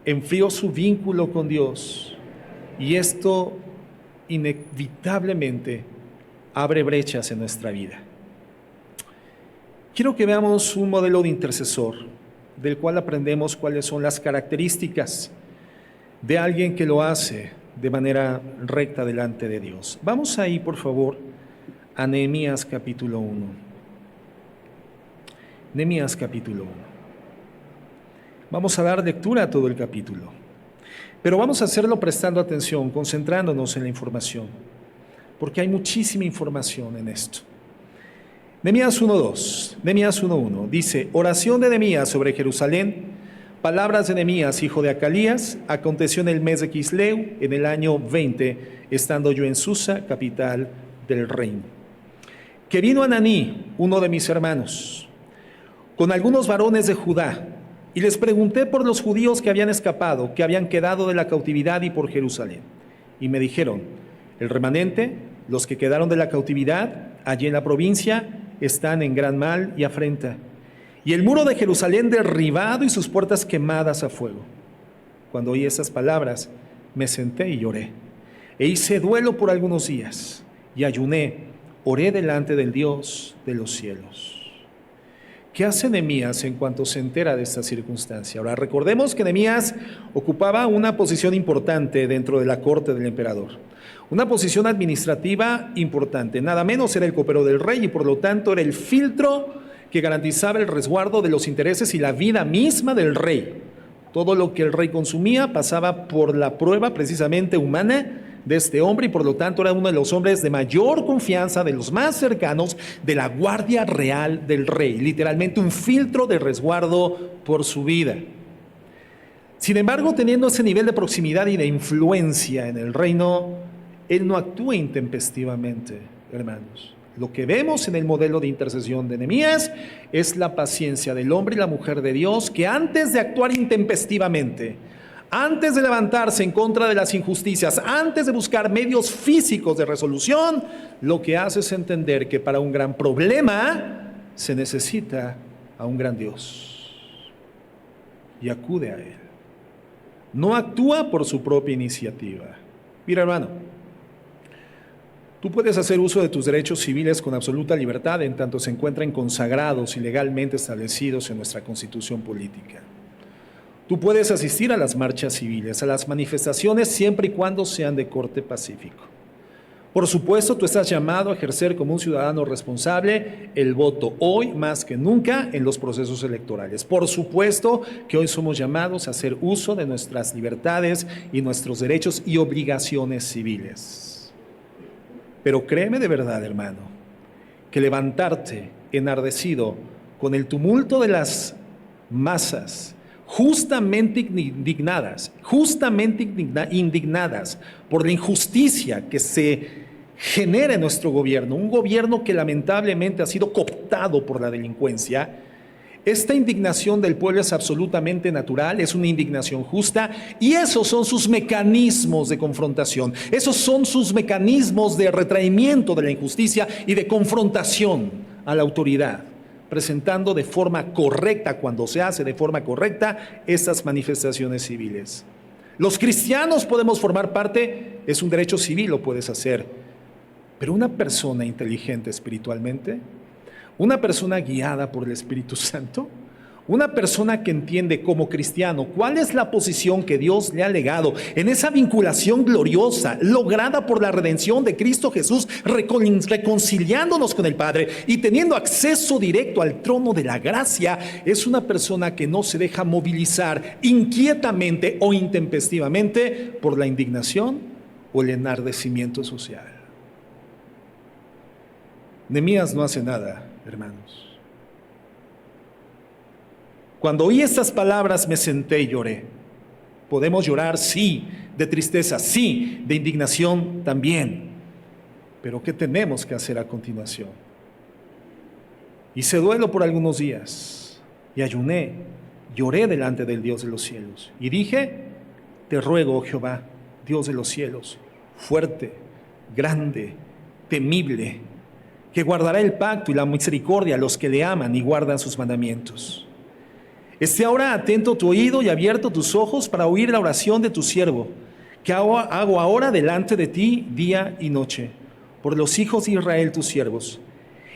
enfrió su vínculo con Dios, y esto inevitablemente abre brechas en nuestra vida. Quiero que veamos un modelo de intercesor, del cual aprendemos cuáles son las características de alguien que lo hace de manera recta delante de Dios. Vamos ahí, por favor, a Nehemías capítulo 1. Nehemías capítulo 1. Vamos a dar lectura a todo el capítulo, pero vamos a hacerlo prestando atención, concentrándonos en la información, porque hay muchísima información en esto. Nehemías 1:2, Nehemías 1:1 dice: oración de Nehemías sobre Jerusalén, palabras de Nehemías, hijo de Acalías, aconteció en el mes de Quisleu, en el año 20, estando yo en Susa, capital del reino. Que vino Ananí, uno de mis hermanos, con algunos varones de Judá, y les pregunté por los judíos que habían escapado, que habían quedado de la cautividad, y por Jerusalén. Y me dijeron: el remanente, los que quedaron de la cautividad, allí en la provincia, están en gran mal y afrenta, y el muro de Jerusalén derribado y sus puertas quemadas a fuego. Cuando oí esas palabras, me senté y lloré. e hice duelo por algunos días, y ayuné, oré delante del Dios de los cielos. ¿Qué hace Nehemías en cuanto se entera de esta circunstancia? Ahora, recordemos que Nehemías ocupaba una posición importante dentro de la corte del emperador, una posición administrativa importante. Nada menos era el copero del rey y por lo tanto era el filtro que garantizaba el resguardo de los intereses y la vida misma del rey. Todo lo que el rey consumía pasaba por la prueba precisamente humana de este hombre y por lo tanto era uno de los hombres de mayor confianza, de los más cercanos de la guardia real del rey, literalmente un filtro de resguardo por su vida. Sin embargo, teniendo ese nivel de proximidad y de influencia en el reino, él no actúa intempestivamente, hermanos. Lo que vemos en el modelo de intercesión de Nehemías es la paciencia del hombre y la mujer de Dios que antes de actuar intempestivamente, antes de levantarse en contra de las injusticias, antes de buscar medios físicos de resolución, lo que hace es entender que para un gran problema se necesita a un gran Dios y acude a Él. No actúa por su propia iniciativa. Mira, hermano, tú puedes hacer uso de tus derechos civiles con absoluta libertad en tanto se encuentren consagrados y legalmente establecidos en nuestra Constitución política. Tú puedes asistir a las marchas civiles, a las manifestaciones, siempre y cuando sean de corte pacífico. Por supuesto, tú estás llamado a ejercer como un ciudadano responsable el voto hoy más que nunca en los procesos electorales. Por supuesto que hoy somos llamados a hacer uso de nuestras libertades y nuestros derechos y obligaciones civiles. Pero créeme de verdad, hermano, que levantarte enardecido con el tumulto de las masas, justamente indignadas por la injusticia que se genera en nuestro gobierno, un gobierno que lamentablemente ha sido cooptado por la delincuencia. Esta indignación del pueblo es absolutamente natural, es una indignación justa y esos son sus mecanismos de confrontación, esos son sus mecanismos de retraimiento de la injusticia y de confrontación a la autoridad, presentando de forma correcta, cuando se hace de forma correcta, estas manifestaciones civiles. Los cristianos podemos formar parte, es un derecho civil, lo puedes hacer, pero una persona inteligente espiritualmente, una persona guiada por el Espíritu Santo, una persona que entiende como cristiano cuál es la posición que Dios le ha legado en esa vinculación gloriosa lograda por la redención de Cristo Jesús, reconciliándonos con el Padre y teniendo acceso directo al trono de la gracia, es una persona que no se deja movilizar inquietamente o intempestivamente por la indignación o el enardecimiento social. Nehemías no hace nada, hermanos. Cuando oí estas palabras me senté y lloré. Podemos llorar, sí, de tristeza, sí, de indignación también. Pero ¿qué tenemos que hacer a continuación? Hice duelo por algunos días y ayuné, lloré delante del Dios de los cielos. Y dije, te ruego, oh Jehová, Dios de los cielos, fuerte, grande, temible, que guardará el pacto y la misericordia a los que le aman y guardan sus mandamientos. Esté ahora atento tu oído y abierto tus ojos para oír la oración de tu siervo, que hago ahora delante de ti día y noche, por los hijos de Israel tus siervos.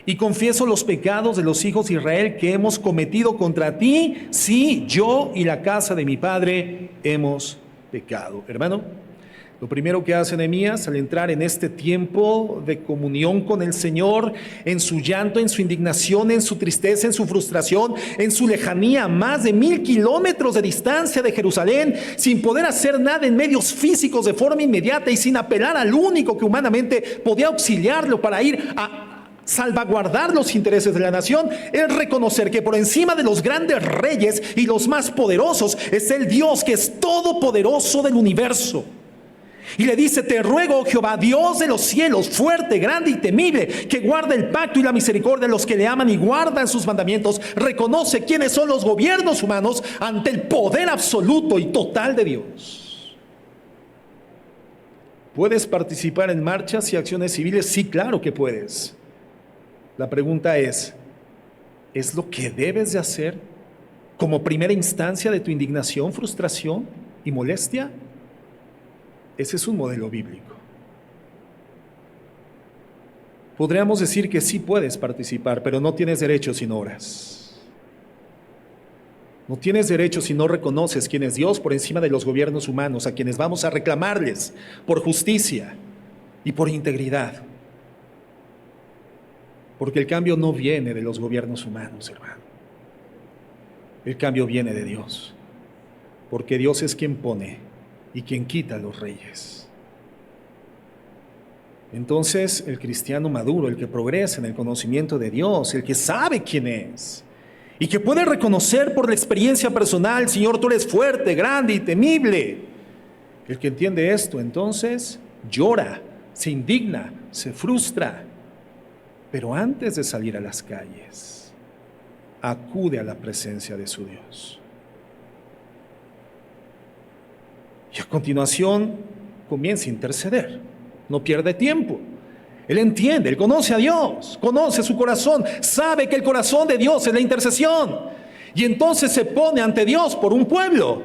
Y confieso los pecados de los hijos de Israel que hemos cometido contra ti, sí, yo y la casa de mi padre hemos pecado. Hermano, lo primero que hace Nehemías al entrar en este tiempo de comunión con el Señor, en su llanto, en su indignación, en su tristeza, en su frustración, en su lejanía, a más de 1000 kilómetros de distancia de Jerusalén, sin poder hacer nada en medios físicos de forma inmediata y sin apelar al único que humanamente podía auxiliarlo para ir a salvaguardar los intereses de la nación, es reconocer que por encima de los grandes reyes y los más poderosos es el Dios que es todopoderoso del universo. Y le dice, te ruego, oh Jehová, Dios de los cielos, fuerte, grande y temible, que guarda el pacto y la misericordia de los que le aman y guardan sus mandamientos. Reconoce quiénes son los gobiernos humanos ante el poder absoluto y total de Dios. ¿Puedes participar en marchas y acciones civiles? Sí, claro que puedes. La pregunta ¿es lo que debes de hacer como primera instancia de tu indignación, frustración y molestia? Ese es un modelo bíblico. podríamos decir que sí puedes participar, pero no tienes derecho si no oras. No tienes derecho si no reconoces quién es Dios por encima de los gobiernos humanos, a quienes vamos a reclamarles por justicia y por integridad. Porque el cambio no viene de los gobiernos humanos, hermano. El cambio viene de Dios. Porque Dios es quien pone y quien quita a los reyes. Entonces, el cristiano maduro, el que progresa en el conocimiento de Dios, el que sabe quién es y que puede reconocer por la experiencia personal: Señor, tú eres fuerte, grande y temible. El que entiende esto, entonces, llora, se indigna, se frustra. Pero antes de salir a las calles, acude a la presencia de su Dios. Y a continuación comienza a interceder. No pierde tiempo. Él entiende, él conoce a Dios, conoce su corazón, sabe que el corazón de Dios es la intercesión. Y entonces se pone ante Dios por un pueblo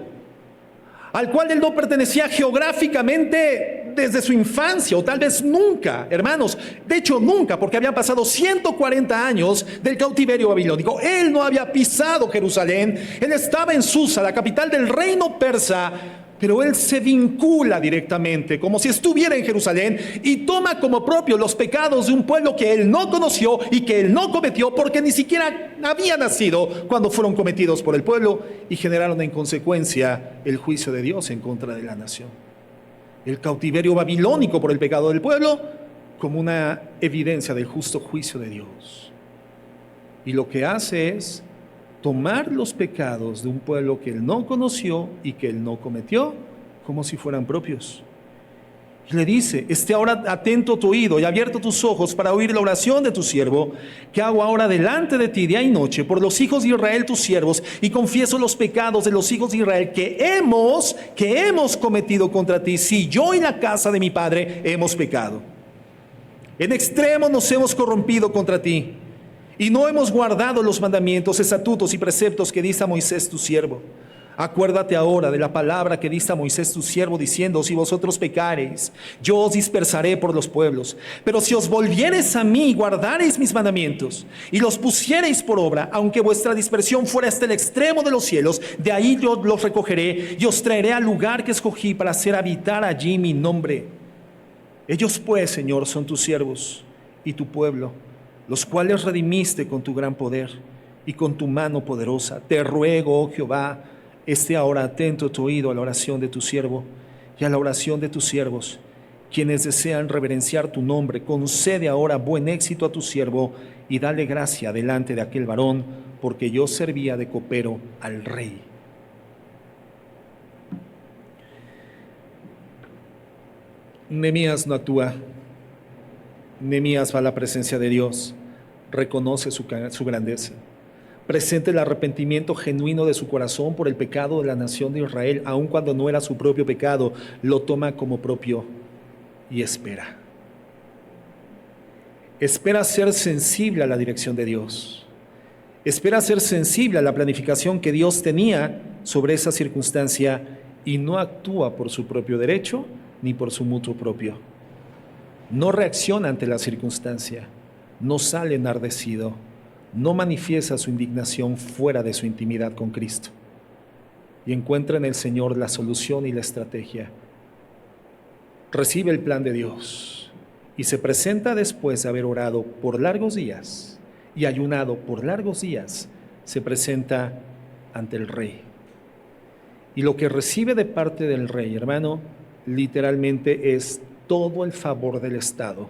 al cual él no pertenecía geográficamente desde su infancia, o tal vez nunca, hermanos, de hecho nunca, porque habían pasado 140 años del cautiverio babilónico. Él no había pisado Jerusalén, él estaba en Susa, la capital del reino persa, pero él se vincula directamente, como si estuviera en Jerusalén, y toma como propio los pecados de un pueblo que él no conoció y que él no cometió, porque ni siquiera había nacido cuando fueron cometidos por el pueblo, y generaron en consecuencia el juicio de Dios en contra de la nación. El cautiverio babilónico por el pecado del pueblo como una evidencia del justo juicio de Dios. Y lo que hace es tomar los pecados de un pueblo que él no conoció y que él no cometió como si fueran propios. Y le dice: esté ahora atento tu oído y abierto tus ojos para oír la oración de tu siervo, que hago ahora delante de ti día y noche por los hijos de Israel tus siervos, y confieso los pecados de los hijos de Israel que hemos cometido contra ti. Si yo y la casa de mi padre hemos pecado, en extremo nos hemos corrompido contra ti, y no hemos guardado los mandamientos, estatutos y preceptos que diste a Moisés tu siervo. Acuérdate ahora de la palabra que diste a Moisés tu siervo, diciendo: si vosotros pecareis, yo os dispersaré por los pueblos. Pero si os volviereis a mí y guardareis mis mandamientos y los pusiereis por obra, aunque vuestra dispersión fuera hasta el extremo de los cielos, de ahí yo los recogeré y os traeré al lugar que escogí para hacer habitar allí mi nombre. Ellos pues, Señor, son tus siervos y tu pueblo, los cuales redimiste con tu gran poder y con tu mano poderosa. Te ruego, oh Jehová, esté ahora atento tu oído a la oración de tu siervo y a la oración de tus siervos, quienes desean reverenciar tu nombre. Concede ahora buen éxito a tu siervo y dale gracia delante de aquel varón, porque yo servía de copero al rey. Nehemías no actúa. Nehemías va a la presencia de Dios, reconoce su grandeza, presenta el arrepentimiento genuino de su corazón por el pecado de la nación de Israel, aun cuando no era su propio pecado, lo toma como propio y espera. Espera ser sensible a la dirección de Dios, espera ser sensible a la planificación que Dios tenía sobre esa circunstancia, y no actúa por su propio derecho ni por su mutuo propio. No reacciona ante la circunstancia, no sale enardecido, no manifiesta su indignación fuera de su intimidad con Cristo, y encuentra en el Señor la solución y la estrategia. Recibe el plan de Dios y se presenta después de haber orado por largos días y ayunado por largos días, se presenta ante el rey. Y lo que recibe de parte del rey, hermano, literalmente es todo el favor del Estado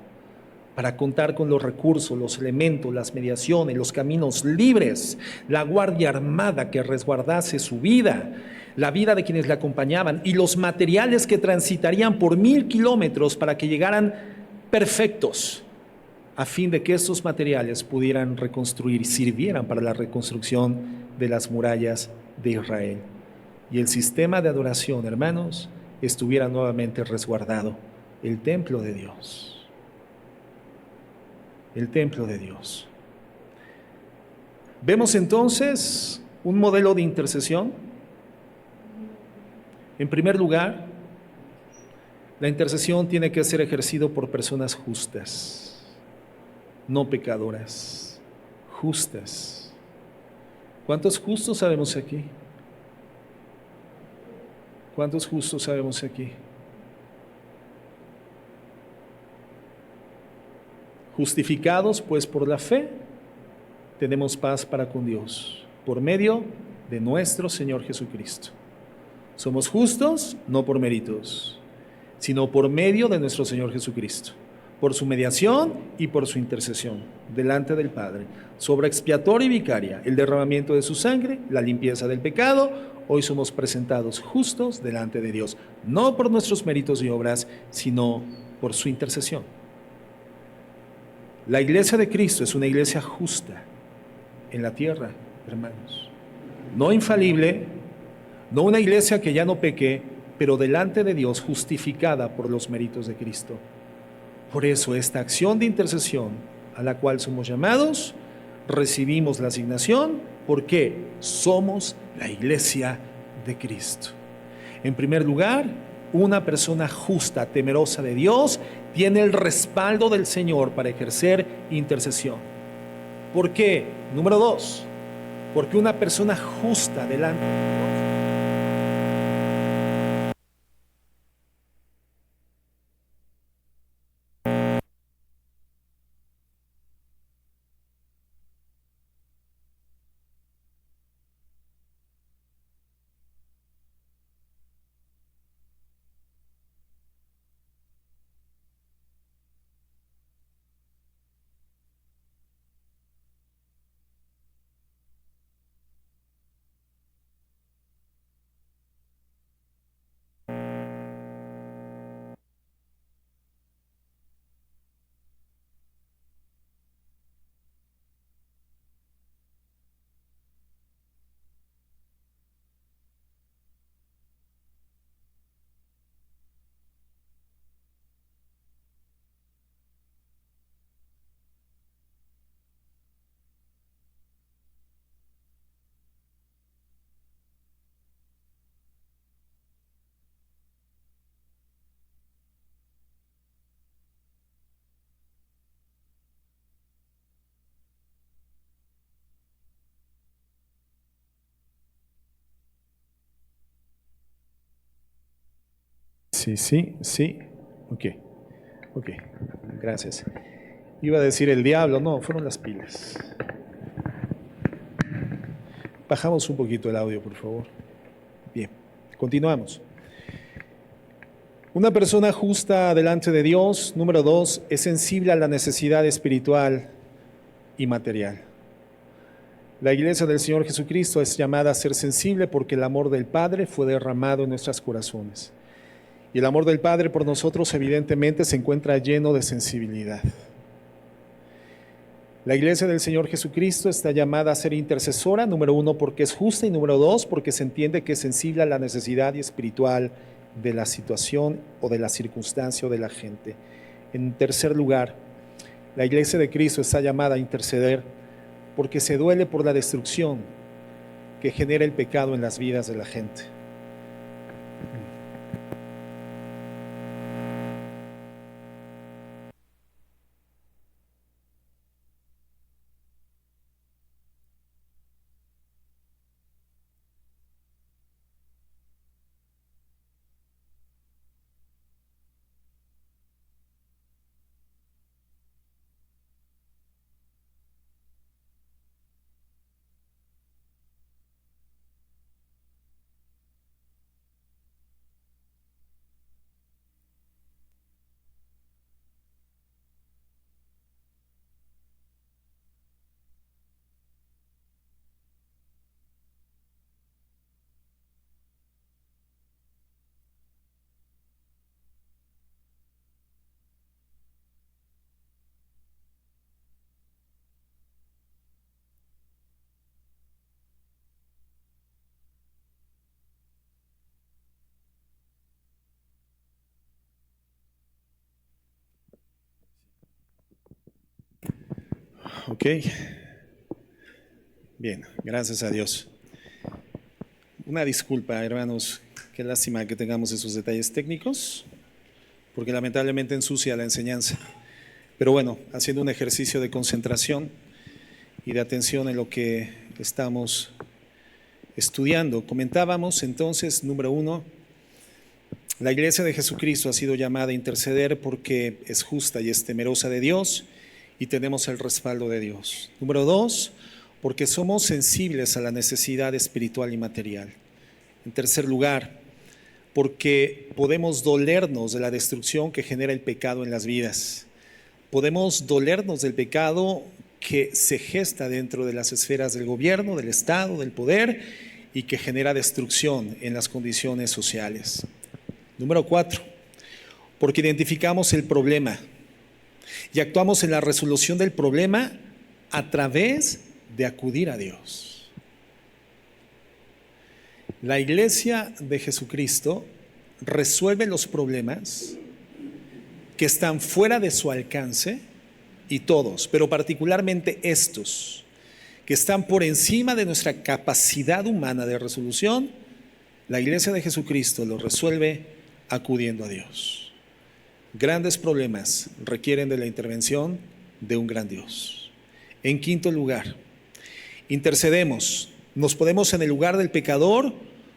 para contar con los recursos, los elementos, las mediaciones, los caminos libres, la guardia armada que resguardase su vida, la vida de quienes le acompañaban, y los materiales que transitarían por 1000 kilómetros para que llegaran perfectos, a fin de que estos materiales pudieran reconstruir y sirvieran para la reconstrucción de las murallas de Israel. Y el sistema de adoración, hermanos, estuviera nuevamente resguardado. El templo de Dios. El templo de Dios. Vemos entonces un modelo de intercesión. En primer lugar, la intercesión tiene que ser ejercida por personas justas. no pecadoras, justas. ¿Cuántos justos sabemos aquí? ¿Cuántos justos sabemos aquí? Justificados pues por la fe, tenemos paz para con Dios, por medio de nuestro Señor Jesucristo. Somos justos no por méritos, sino por medio de nuestro Señor Jesucristo, por su mediación y por su intercesión delante del Padre, obra expiatoria y vicaria, el derramamiento de su sangre, la limpieza del pecado. Hoy somos presentados justos delante de Dios, no por nuestros méritos y obras, sino por su intercesión. La iglesia de Cristo es una iglesia justa en la tierra, hermanos. No infalible, no una iglesia que ya no peque, pero delante de Dios justificada por los méritos de Cristo. Por eso esta acción de intercesión a la cual somos llamados, recibimos la asignación porque somos la iglesia de Cristo. En primer lugar, una persona justa, temerosa de Dios, tiene el respaldo del Señor para ejercer intercesión. ¿Por qué? Número 2, porque una persona justa delante de Dios Sí. Ok, gracias. Iba a decir el diablo, no, fueron las pilas. Bajamos un poquito el audio, por favor. Bien, continuamos. Una persona justa delante de Dios, número 2, es sensible a la necesidad espiritual y material. La iglesia del Señor Jesucristo es llamada a ser sensible porque el amor del Padre fue derramado en nuestros corazones. Y el amor del Padre por nosotros evidentemente se encuentra lleno de sensibilidad. La iglesia del Señor Jesucristo está llamada a ser intercesora, número 1, porque es justa, y número 2, porque se entiende que es sensible a la necesidad espiritual de la situación o de la circunstancia o de la gente. En tercer lugar, la iglesia de Cristo está llamada a interceder porque se duele por la destrucción que genera el pecado en las vidas de la gente. Ok. Bien, gracias a Dios. Una disculpa, hermanos, qué lástima que tengamos esos detalles técnicos, porque lamentablemente ensucia la enseñanza. Pero bueno, haciendo un ejercicio de concentración y de atención en lo que estamos estudiando. Comentábamos entonces, número 1, la Iglesia de Jesucristo ha sido llamada a interceder porque es justa y es temerosa de Dios y tenemos el respaldo de Dios. Número 2, porque somos sensibles a la necesidad espiritual y material. En tercer lugar, porque podemos dolernos de la destrucción que genera el pecado en las vidas. Podemos dolernos del pecado que se gesta dentro de las esferas del gobierno, del Estado, del poder y que genera destrucción en las condiciones sociales. Número 4, porque identificamos el problema y actuamos en la resolución del problema a través de acudir a Dios. La Iglesia de Jesucristo resuelve los problemas que están fuera de su alcance, y todos, pero particularmente estos, que están por encima de nuestra capacidad humana de resolución. La Iglesia de Jesucristo los resuelve acudiendo a Dios. Grandes problemas requieren de la intervención de un gran Dios. En quinto lugar, intercedemos. Nos ponemos en el lugar del pecador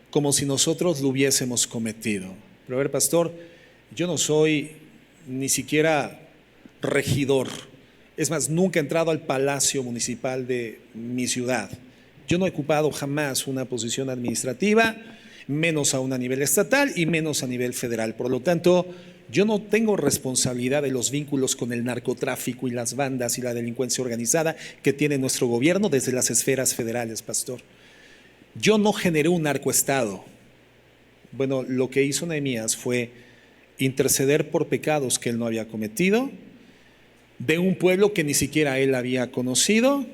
como si nosotros lo hubiésemos cometido. Pero a ver, pastor, yo no soy ni siquiera regidor. Es más, nunca he entrado al palacio municipal de mi ciudad. Yo no he ocupado jamás una posición administrativa, menos aún a nivel estatal y menos a nivel federal. Por lo tanto, yo no tengo responsabilidad de los vínculos con el narcotráfico y las bandas y la delincuencia organizada que tiene nuestro gobierno desde las esferas federales, pastor. Yo no generé un narcoestado. Bueno, lo que hizo Nehemías fue interceder por pecados que él no había cometido, de un pueblo que ni siquiera él había conocido.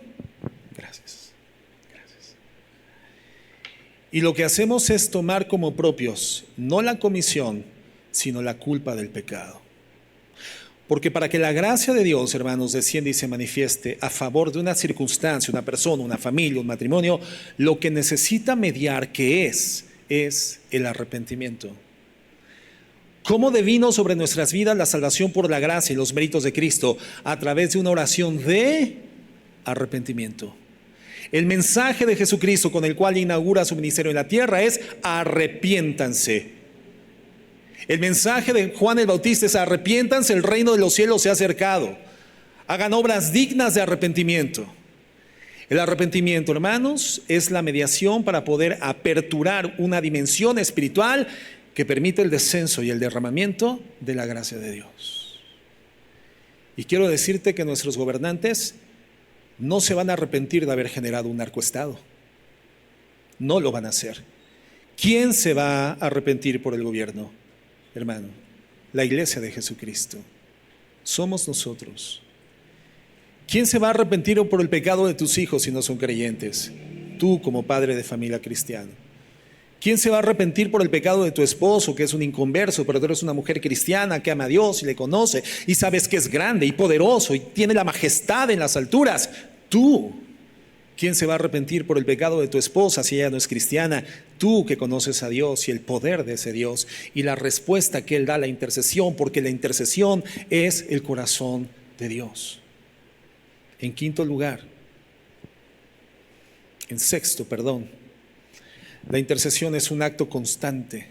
Gracias. Y lo que hacemos es tomar como propios, no la comisión, sino la culpa del pecado. Porque para que la gracia de Dios, hermanos, descienda y se manifieste a favor de una circunstancia, una persona, una familia, un matrimonio, lo que necesita mediar, que es el arrepentimiento. ¿Cómo devino sobre nuestras vidas la salvación por la gracia y los méritos de Cristo? A través de una oración de arrepentimiento. El mensaje de Jesucristo con el cual inaugura su ministerio en la tierra es: arrepiéntanse. El mensaje de Juan el Bautista es: arrepiéntanse, el reino de los cielos se ha acercado. Hagan obras dignas de arrepentimiento. El arrepentimiento, hermanos, es la mediación para poder aperturar una dimensión espiritual que permite el descenso y el derramamiento de la gracia de Dios. Y quiero decirte que nuestros gobernantes no se van a arrepentir de haber generado un narcoestado. No lo van a hacer. ¿Quién se va a arrepentir por el gobierno, hermano? La Iglesia de Jesucristo. Somos nosotros. ¿Quién se va a arrepentir por el pecado de tus hijos si no son creyentes? Tú, como padre de familia cristiano. ¿Quién se va a arrepentir por el pecado de tu esposo, que es un inconverso, pero tú eres una mujer cristiana que ama a Dios y le conoce y sabes que es grande y poderoso y tiene la majestad en las alturas? Tú. ¿Quién se va a arrepentir por el pecado de tu esposa si ella no es cristiana? Tú, que conoces a Dios y el poder de ese Dios y la respuesta que Él da a la intercesión, porque la intercesión es el corazón de Dios. En sexto, la intercesión es un acto constante.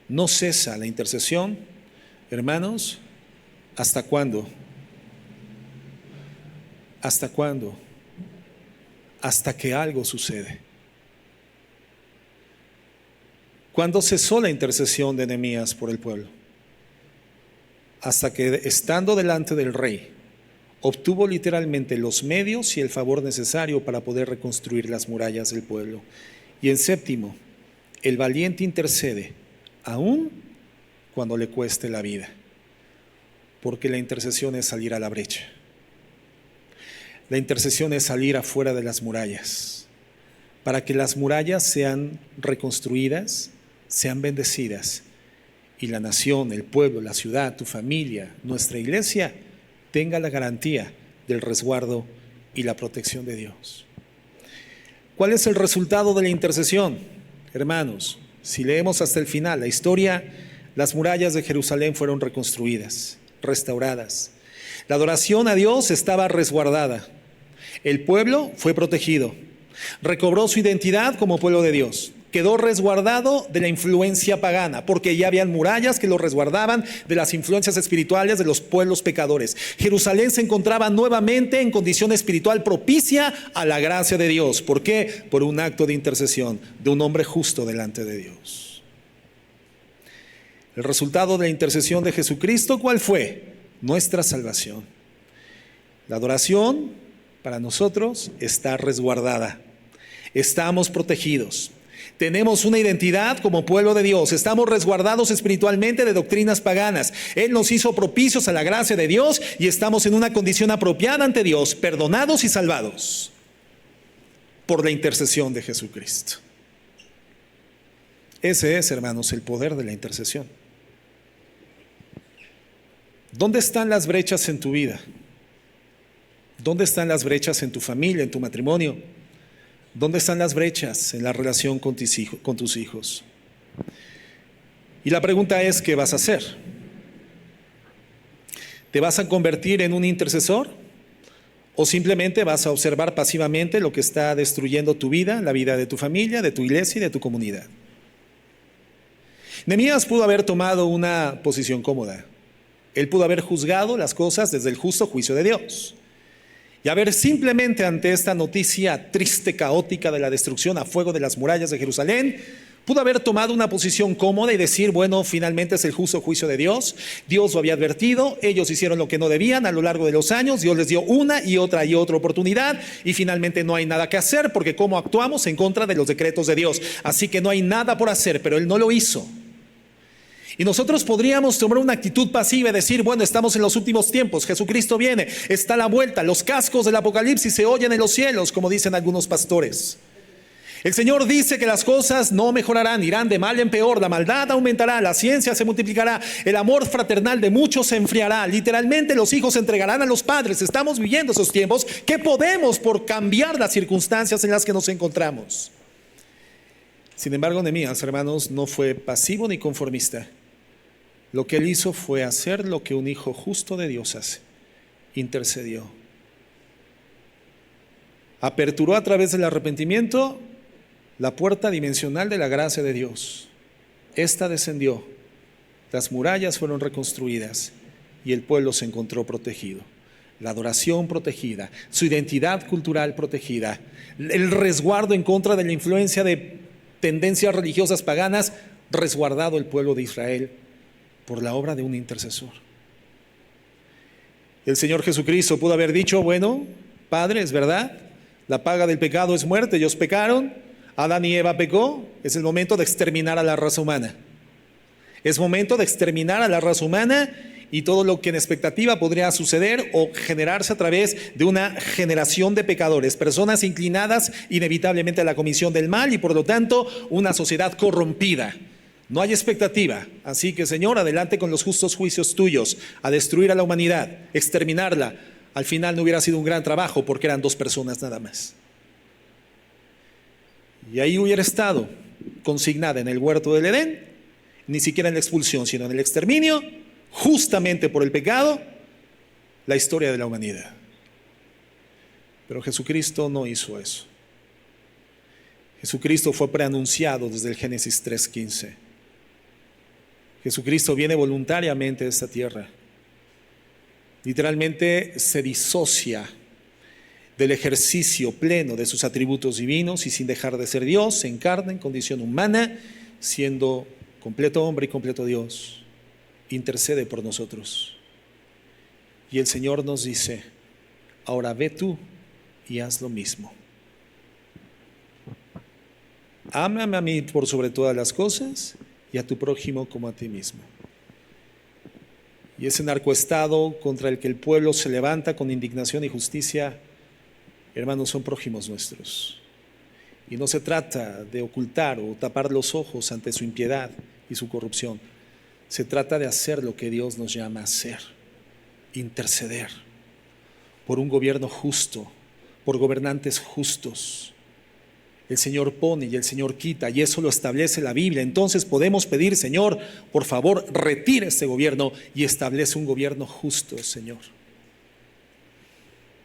No cesa la intercesión, hermanos, ¿hasta cuándo? ¿Hasta cuándo? Hasta que algo sucede. ¿Cuándo cesó la intercesión de Nehemías por el pueblo? Hasta que, estando delante del rey, obtuvo literalmente los medios y el favor necesario para poder reconstruir las murallas del pueblo. Y en séptimo, el valiente intercede aún cuando le cueste la vida, porque la intercesión es salir a la brecha. La intercesión es salir afuera de las murallas, para que las murallas sean reconstruidas, sean bendecidas, y la nación, el pueblo, la ciudad, tu familia, nuestra iglesia, tenga la garantía del resguardo y la protección de Dios. ¿Cuál es el resultado de la intercesión? Hermanos, si leemos hasta el final la historia, las murallas de Jerusalén fueron reconstruidas, restauradas. La adoración a Dios estaba resguardada. El pueblo fue protegido. Recobró su identidad como pueblo de Dios. Quedó resguardado de la influencia pagana, porque ya habían murallas que lo resguardaban de las influencias espirituales de los pueblos pecadores. Jerusalén se encontraba nuevamente en condición espiritual propicia a la gracia de Dios. ¿Por qué? Por un acto de intercesión de un hombre justo delante de Dios. El resultado de la intercesión de Jesucristo, ¿cuál fue? Nuestra salvación. La adoración para nosotros está resguardada. Estamos protegidos. Tenemos una identidad como pueblo de Dios. Estamos resguardados espiritualmente de doctrinas paganas. Él nos hizo propicios a la gracia de Dios y estamos en una condición apropiada ante Dios, perdonados y salvados por la intercesión de Jesucristo. Ese es, hermanos, el poder de la intercesión. ¿Dónde están las brechas en tu vida? ¿Dónde están las brechas en tu familia, en tu matrimonio? ¿Dónde están las brechas en la relación con tus hijos? Y la pregunta es, ¿qué vas a hacer? ¿Te vas a convertir en un intercesor? ¿O simplemente vas a observar pasivamente lo que está destruyendo tu vida, la vida de tu familia, de tu iglesia y de tu comunidad? Nehemías pudo haber tomado una posición cómoda. Él pudo haber juzgado las cosas desde el justo juicio de Dios. Y haber simplemente ante esta noticia triste, caótica de la destrucción a fuego de las murallas de Jerusalén, pudo haber tomado una posición cómoda y decir, bueno, finalmente es el justo juicio de Dios. Dios lo había advertido, ellos hicieron lo que no debían a lo largo de los años, Dios les dio una y otra oportunidad y finalmente no hay nada que hacer porque cómo actuamos en contra de los decretos de Dios. Así que no hay nada por hacer, pero Él no lo hizo. Y nosotros podríamos tomar una actitud pasiva y decir, bueno, estamos en los últimos tiempos, Jesucristo viene, está a la vuelta, los cascos del Apocalipsis se oyen en los cielos, como dicen algunos pastores. El Señor dice que las cosas no mejorarán, irán de mal en peor, la maldad aumentará, la ciencia se multiplicará, el amor fraternal de muchos se enfriará, literalmente los hijos se entregarán a los padres. Estamos viviendo esos tiempos. ¿Qué podemos por cambiar las circunstancias en las que nos encontramos? Sin embargo, Nehemías, hermanos, no fue pasivo ni conformista. Lo que él hizo fue hacer lo que un hijo justo de Dios hace: intercedió. Aperturó a través del arrepentimiento la puerta dimensional de la gracia de Dios. Esta descendió, las murallas fueron reconstruidas y el pueblo se encontró protegido. La adoración protegida, su identidad cultural protegida, el resguardo en contra de la influencia de tendencias religiosas paganas, resguardado el pueblo de Israel por la obra de un intercesor. El Señor Jesucristo pudo haber dicho, bueno, Padre, es verdad, la paga del pecado es muerte, ellos pecaron, Adán y Eva pecó, es el momento de exterminar a la raza humana. Es momento de exterminar a la raza humana y todo lo que en expectativa podría suceder o generarse a través de una generación de pecadores, personas inclinadas inevitablemente a la comisión del mal y por lo tanto una sociedad corrompida. No hay expectativa, así que Señor, adelante con los justos juicios tuyos, a destruir a la humanidad, exterminarla. Al final no hubiera sido un gran trabajo porque eran 2 personas nada más. Y ahí hubiera estado consignada en el huerto del Edén, ni siquiera en la expulsión, sino en el exterminio, justamente por el pecado, la historia de la humanidad. Pero Jesucristo no hizo eso. Jesucristo fue preanunciado desde el Génesis 3:15. Jesucristo viene voluntariamente a esta tierra. Literalmente se disocia del ejercicio pleno de sus atributos divinos y sin dejar de ser Dios, se encarna en condición humana, siendo completo hombre y completo Dios. Intercede por nosotros. Y el Señor nos dice, ahora ve tú y haz lo mismo. Ámame a mí por sobre todas las cosas y a tu prójimo como a ti mismo. Y ese narcoestado contra el que el pueblo se levanta con indignación y justicia, hermanos, son prójimos nuestros. Y no se trata de ocultar o tapar los ojos ante su impiedad y su corrupción. Se trata de hacer lo que Dios nos llama a hacer: interceder por un gobierno justo, por gobernantes justos. El Señor pone y el Señor quita, y eso lo establece la Biblia. Entonces podemos pedir, Señor, por favor, retira este gobierno y establece un gobierno justo, Señor.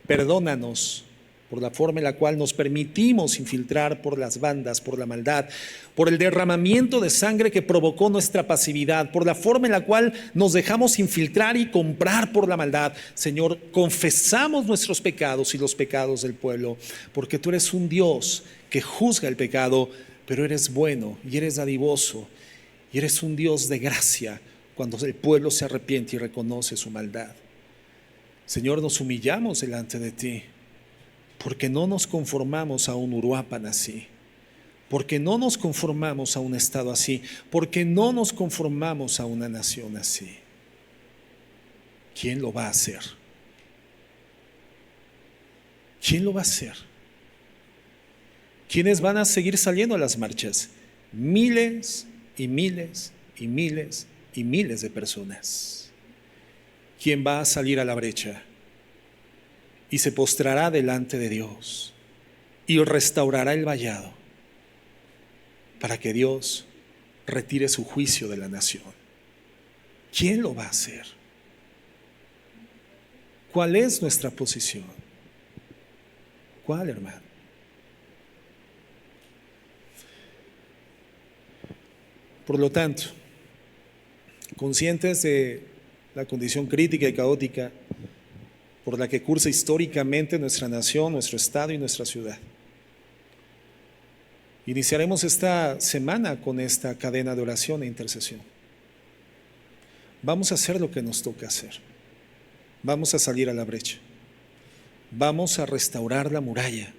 Perdónanos por la forma en la cual nos permitimos infiltrar por las bandas, por la maldad, por el derramamiento de sangre que provocó nuestra pasividad, por la forma en la cual nos dejamos infiltrar y comprar por la maldad. Señor, confesamos nuestros pecados y los pecados del pueblo, porque tú eres un Dios que juzga el pecado, pero eres bueno y eres dadivoso y eres un Dios de gracia cuando el pueblo se arrepiente y reconoce su maldad. Señor, nos humillamos delante de ti, porque no nos conformamos a un Uruapan así, porque no nos conformamos a un estado así, porque no nos conformamos a una nación así. ¿Quién lo va a hacer? ¿Quién lo va a hacer? ¿Quiénes van a seguir saliendo a las marchas? Miles y miles y miles y miles de personas. ¿Quién va a salir a la brecha y se postrará delante de Dios y restaurará el vallado para que Dios retire su juicio de la nación? ¿Quién lo va a hacer? ¿Cuál es nuestra posición? ¿Cuál, hermano? Por lo tanto, conscientes de la condición crítica y caótica por la que cursa históricamente nuestra nación, nuestro estado y nuestra ciudad, iniciaremos esta semana con esta cadena de oración e intercesión. Vamos a hacer lo que nos toca hacer. Vamos a salir a la brecha. Vamos a restaurar la muralla,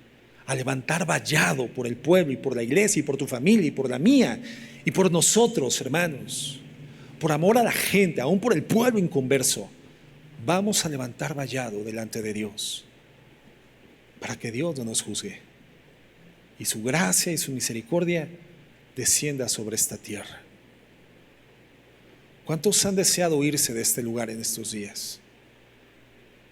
a levantar vallado por el pueblo y por la iglesia y por tu familia y por la mía y por nosotros, hermanos, por amor a la gente, aún por el pueblo inconverso. Vamos a levantar vallado delante de Dios para que Dios no nos juzgue y su gracia y su misericordia descienda sobre esta tierra. ¿Cuántos han deseado irse de este lugar en estos días?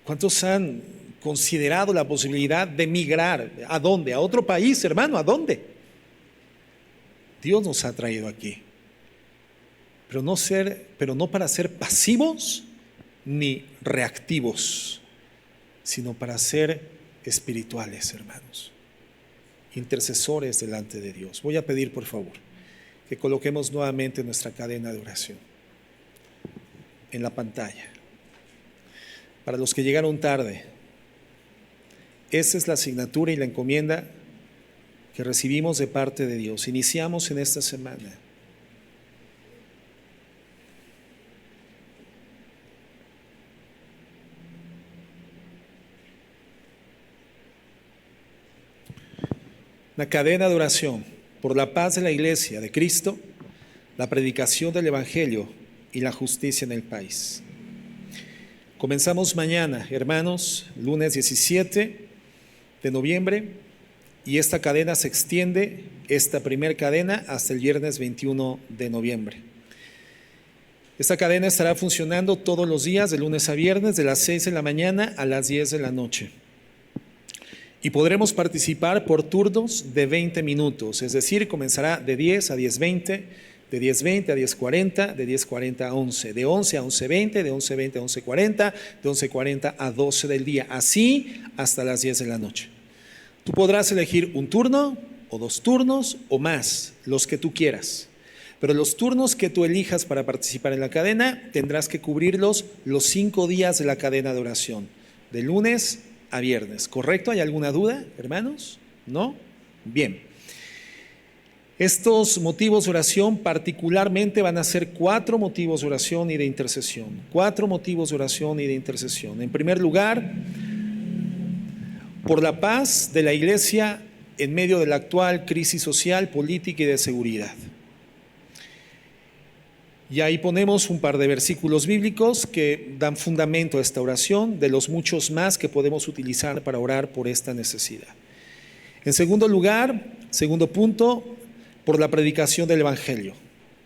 ¿Cuántos han considerado la posibilidad de migrar? ¿A dónde? ¿A otro país, hermano? ¿A dónde? Dios nos ha traído aquí, pero no para ser pasivos ni reactivos, sino para ser espirituales, hermanos, intercesores delante de Dios. Voy a pedir, por favor, que coloquemos nuevamente nuestra cadena de oración en la pantalla. Para los que llegaron tarde, esa es la asignatura y la encomienda que recibimos de parte de Dios. Iniciamos en esta semana. Una cadena de oración por la paz de la Iglesia de Cristo, la predicación del Evangelio y la justicia en el país. Comenzamos mañana, hermanos, lunes 17 de noviembre, y esta cadena se extiende, esta primera cadena, hasta el viernes 21 de noviembre. Esta cadena estará funcionando todos los días, de lunes a viernes, de las 6 de la mañana a las 10 de la noche. Y podremos participar por turnos de 20 minutos, es decir, comenzará de 10 a 10:20, de 10:20 a 10:40, de 10:40 a 11, de 11 a 11:20, de 11:20 a 11:40, de 11:40 a 12 del día, así hasta las 10 de la noche. Tú podrás elegir un turno o 2 turnos o más, los que tú quieras. Pero los turnos que tú elijas para participar en la cadena tendrás que cubrirlos los 5 días de la cadena de oración, de lunes a viernes. ¿Correcto? ¿Hay alguna duda, hermanos? ¿No? Bien. Estos motivos de oración particularmente van a ser 4 motivos de oración y de intercesión. 4 motivos de oración y de intercesión. En primer lugar, por la paz de la Iglesia en medio de la actual crisis social, política y de seguridad. Y ahí ponemos un par de versículos bíblicos que dan fundamento a esta oración, de los muchos más que podemos utilizar para orar por esta necesidad. En segundo lugar, segundo punto, por la predicación del Evangelio,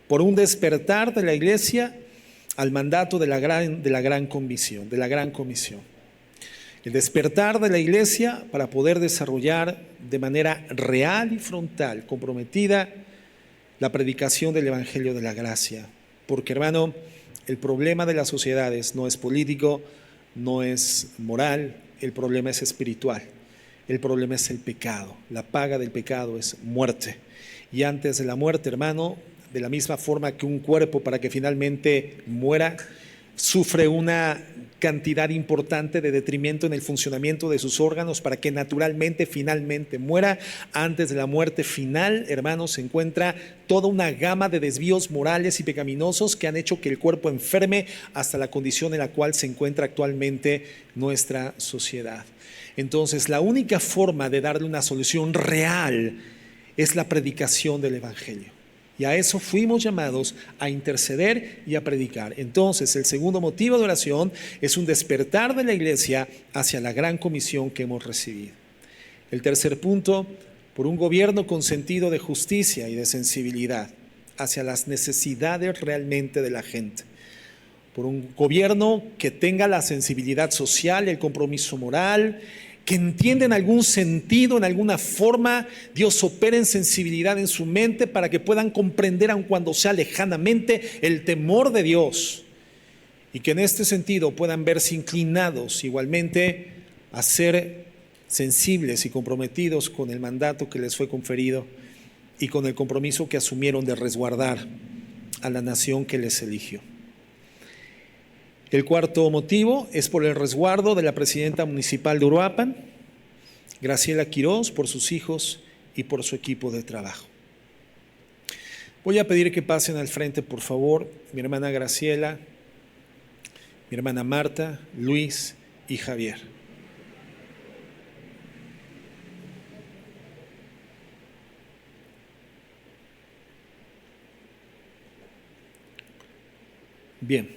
por un despertar de la Iglesia al mandato de la gran comisión. El despertar de la Iglesia para poder desarrollar de manera real y frontal, comprometida, la predicación del Evangelio de la gracia. Porque, hermano, el problema de las sociedades no es político, no es moral, el problema es espiritual. El problema es el pecado. La paga del pecado es muerte. Y antes de la muerte, hermano, de la misma forma que un cuerpo para que finalmente muera, sufre una cantidad importante de detrimento en el funcionamiento de sus órganos para que naturalmente, finalmente muera. Antes de la muerte final, hermanos, se encuentra toda una gama de desvíos morales y pecaminosos que han hecho que el cuerpo enferme hasta la condición en la cual se encuentra actualmente nuestra sociedad. Entonces, la única forma de darle una solución real es la predicación del Evangelio. Y a eso fuimos llamados, a interceder y a predicar. Entonces, el segundo motivo de oración es un despertar de la iglesia hacia la gran comisión que hemos recibido. El tercer punto, por un gobierno con sentido de justicia y de sensibilidad hacia las necesidades realmente de la gente. Por un gobierno que tenga la sensibilidad social, el compromiso moral, que entienda en algún sentido, en alguna forma, Dios opera en sensibilidad en su mente para que puedan comprender, aun cuando sea lejanamente, el temor de Dios. Y que en este sentido puedan verse inclinados igualmente a ser sensibles y comprometidos con el mandato que les fue conferido y con el compromiso que asumieron de resguardar a la nación que les eligió. El cuarto motivo es por el resguardo de la presidenta municipal de Uruapan, Graciela Quiroz, por sus hijos y por su equipo de trabajo. Voy a pedir que pasen al frente, por favor, mi hermana Graciela, mi hermana Marta, Luis y Javier. Bien.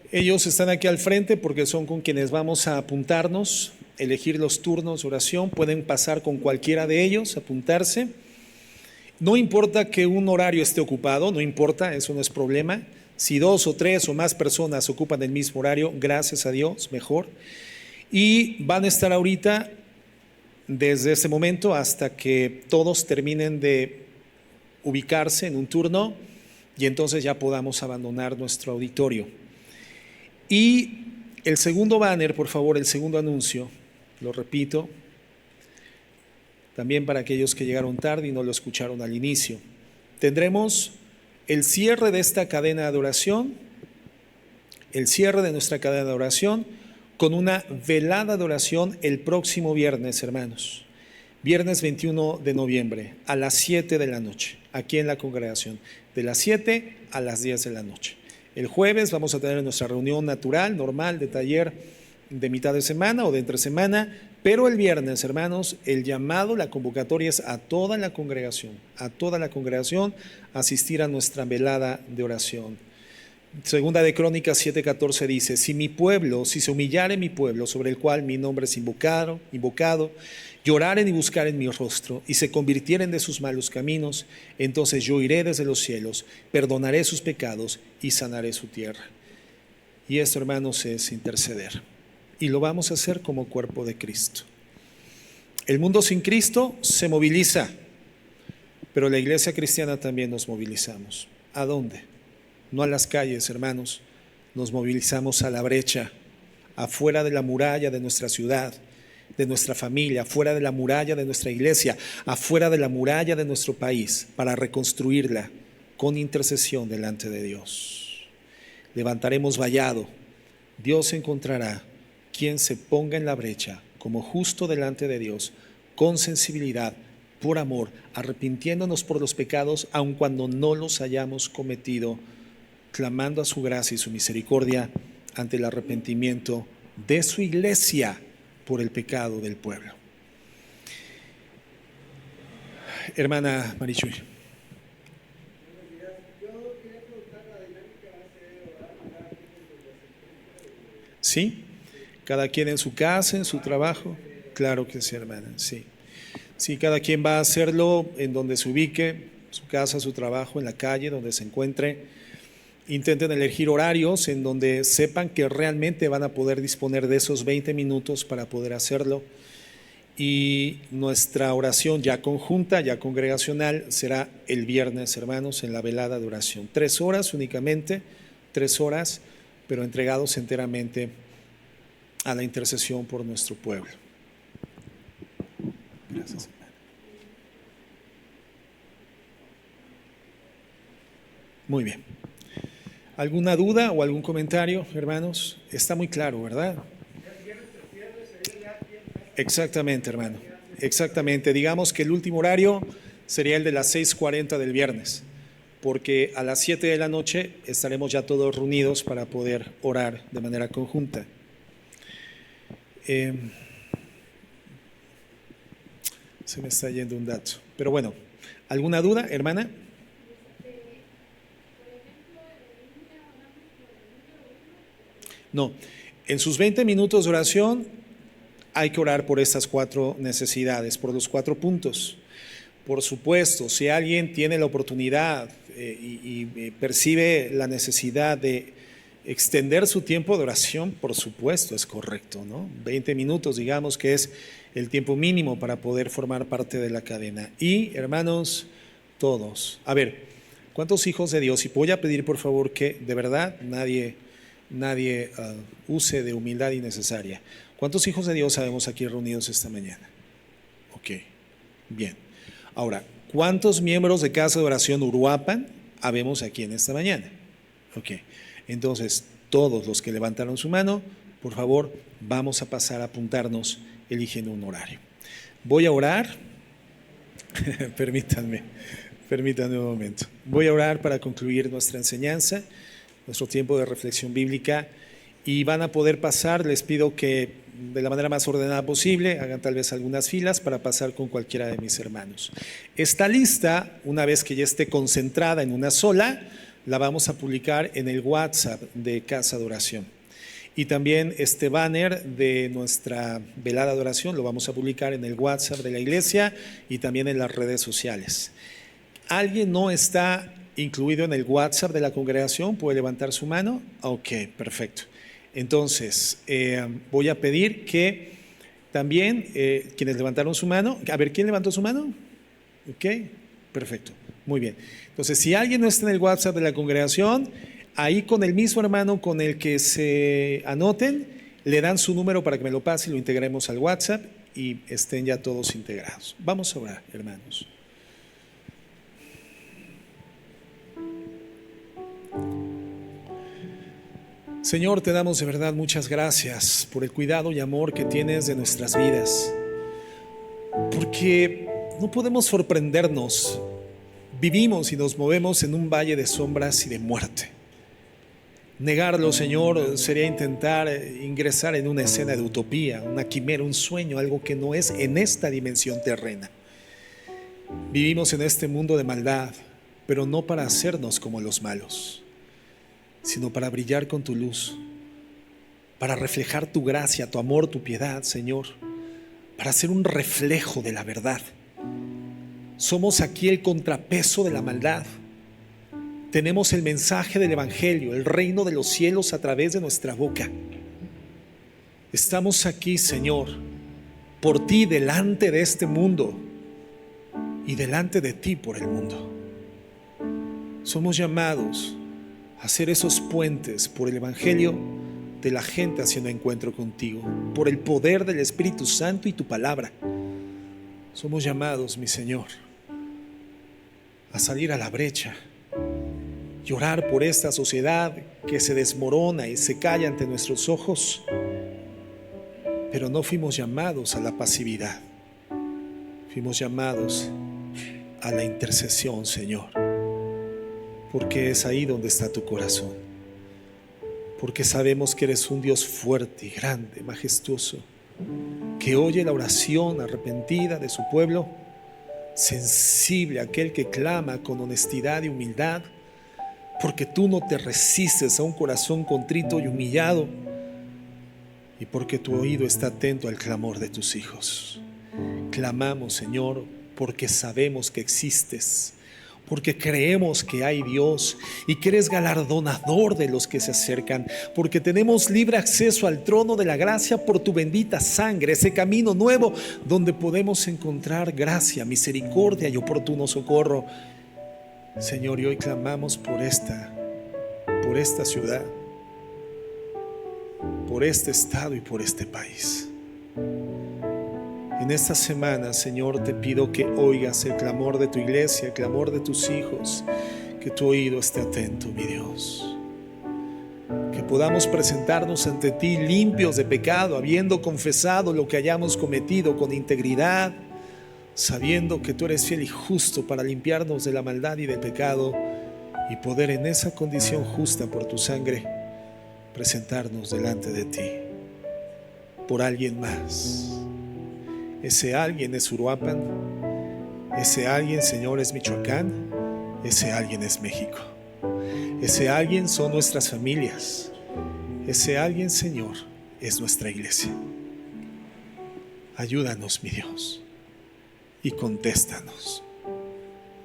Ellos están aquí al frente porque son con quienes vamos a apuntarnos, elegir los turnos de oración. Pueden pasar con cualquiera de ellos, apuntarse. No importa que un horario esté ocupado, no importa, eso no es problema. Si 2 o 3 o más personas ocupan el mismo horario, gracias a Dios, mejor. Y van a estar ahorita, desde este momento hasta que todos terminen de ubicarse en un turno y entonces ya podamos abandonar nuestro auditorio. Y el segundo banner, por favor, el segundo anuncio, lo repito, también para aquellos que llegaron tarde y no lo escucharon al inicio. Tendremos el cierre de esta cadena de oración, el cierre de nuestra cadena de oración con una velada de oración el próximo viernes, hermanos. Viernes 21 de noviembre a las 7 de la noche, aquí en la congregación, de las 7 a las 10 de la noche. El jueves vamos a tener nuestra reunión natural, normal, de taller de mitad de semana o de entre semana, pero el viernes, hermanos, el llamado, la convocatoria es a toda la congregación, a asistir a nuestra velada de oración. Segunda de Crónicas 7:14 dice: si se humillare mi pueblo, sobre el cual mi nombre es invocado, lloraren y buscaren mi rostro, y se convirtieren de sus malos caminos, entonces yo iré desde los cielos, perdonaré sus pecados y sanaré su tierra. Y esto, hermanos, es interceder. Y lo vamos a hacer como cuerpo de Cristo. El mundo sin Cristo se moviliza, pero la iglesia cristiana también nos movilizamos. ¿A dónde? No a las calles, hermanos. Nos movilizamos a la brecha, afuera de la muralla de nuestra ciudad, de nuestra familia, afuera de la muralla de nuestra iglesia, afuera de la muralla de nuestro país, para reconstruirla con intercesión delante de Dios. Levantaremos vallado. Dios encontrará quien se ponga en la brecha como justo delante de Dios, con sensibilidad, por amor, arrepintiéndonos por los pecados, aun cuando no los hayamos cometido, clamando a su gracia y su misericordia ante el arrepentimiento de su iglesia por el pecado del pueblo. Hermana Marichuy. ¿Sí? Cada quien en su casa, en su trabajo. Claro que sí, hermana, sí. Sí, cada quien va a hacerlo en donde se ubique, su casa, su trabajo, en la calle, donde se encuentre. Intenten elegir horarios en donde sepan que realmente van a poder disponer de esos 20 minutos para poder hacerlo. Y nuestra oración ya conjunta, ya congregacional, será el viernes, hermanos, en la velada de oración. 3 horas únicamente, 3 horas, pero entregados enteramente a la intercesión por nuestro pueblo. Gracias, hermano. Muy bien. ¿Alguna duda o algún comentario, hermanos? Está muy claro, ¿verdad? Exactamente, hermano. Exactamente. Digamos que el último horario sería el de las 6:40 del viernes, porque a las 7 de la noche estaremos ya todos reunidos para poder orar de manera conjunta. Se me está yendo un dato. Pero bueno, ¿alguna duda, hermana? No. En sus 20 minutos de oración hay que orar por estas 4 necesidades, por los 4 puntos. Por supuesto, si alguien tiene la oportunidad y percibe la necesidad de extender su tiempo de oración, por supuesto, es correcto, ¿no? 20 minutos, digamos que es el tiempo mínimo para poder formar parte de la cadena. Y, hermanos, todos, a ver, ¿cuántos hijos de Dios? Y voy a pedir, por favor, que de verdad nadie use de humildad innecesaria. ¿Cuántos hijos de Dios sabemos aquí reunidos esta mañana? Ok, bien. Ahora, ¿cuántos miembros de Casa de Oración Uruapan habemos aquí en esta mañana? Ok, entonces todos los que levantaron su mano, por favor, vamos a pasar a apuntarnos, eligiendo un horario. Voy a orar, permítanme un momento. Voy a orar para concluir nuestra enseñanza, nuestro tiempo de reflexión bíblica, y van a poder pasar. Les pido que de la manera más ordenada posible hagan tal vez algunas filas para pasar con cualquiera de mis hermanos. Esta lista, una vez que ya esté concentrada en una sola, la vamos a publicar en el WhatsApp de Casa de Oración. Y también este banner de nuestra velada de oración lo vamos a publicar en el WhatsApp de la iglesia y también en las redes sociales. ¿Alguien no está incluido en el WhatsApp de la congregación? ¿Puede levantar su mano? Ok, perfecto. Entonces, voy a pedir que también quienes levantaron su mano, a ver, ¿quién levantó su mano? Ok, perfecto, muy bien. Entonces, si alguien no está en el WhatsApp de la congregación, ahí con el mismo hermano con el que se anoten, le dan su número para que me lo pase y lo integremos al WhatsApp y estén ya todos integrados. Vamos a orar, hermanos. Señor, te damos de verdad muchas gracias por el cuidado y amor que tienes de nuestras vidas, porque no podemos sorprendernos. Vivimos y nos movemos en un valle de sombras y de muerte. Negarlo, Señor, sería intentar ingresar en una escena de utopía, una quimera, un sueño, algo que no es en esta dimensión terrena. Vivimos en este mundo de maldad, pero no para hacernos como los malos, sino para brillar con tu luz, para reflejar tu gracia, tu amor, tu piedad, Señor, para ser un reflejo de la verdad. Somos aquí el contrapeso de la maldad. Tenemos el mensaje del Evangelio, el reino de los cielos a través de nuestra boca. Estamos aquí, Señor, por ti delante de este mundo y delante de ti por el mundo. Somos llamados a ser esos puentes por el Evangelio de la gente haciendo encuentro contigo, por el poder del Espíritu Santo y tu palabra. Somos llamados, mi Señor, a salir a la brecha y orar por esta sociedad que se desmorona y se calla ante nuestros ojos. Pero no fuimos llamados a la pasividad, fuimos llamados a la intercesión, Señor, porque es ahí donde está tu corazón, porque sabemos que eres un Dios fuerte, grande, majestuoso, que oye la oración arrepentida de su pueblo, sensible a aquel que clama con honestidad y humildad, porque tú no te resistes a un corazón contrito y humillado, y porque tu oído está atento al clamor de tus hijos. Clamamos, Señor, porque sabemos que existes, porque creemos que hay Dios y que eres galardonador de los que se acercan, porque tenemos libre acceso al trono de la gracia por tu bendita sangre, ese camino nuevo donde podemos encontrar gracia, misericordia y oportuno socorro. Señor, y hoy clamamos por esta ciudad. por este estado y por este país. En esta semana, Señor, te pido que oigas el clamor de tu iglesia, el clamor de tus hijos, que tu oído esté atento, mi Dios. Que podamos presentarnos ante ti limpios de pecado, habiendo confesado lo que hayamos cometido con integridad, sabiendo que tú eres fiel y justo para limpiarnos de la maldad y del pecado, y poder en esa condición justa por tu sangre presentarnos delante de ti por alguien más. Ese alguien es Uruapan, ese alguien, Señor, es Michoacán, ese alguien es México, ese alguien son nuestras familias, ese alguien, Señor, es nuestra iglesia. Ayúdanos, mi Dios, y contéstanos.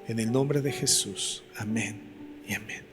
En el nombre de Jesús, amén y amén.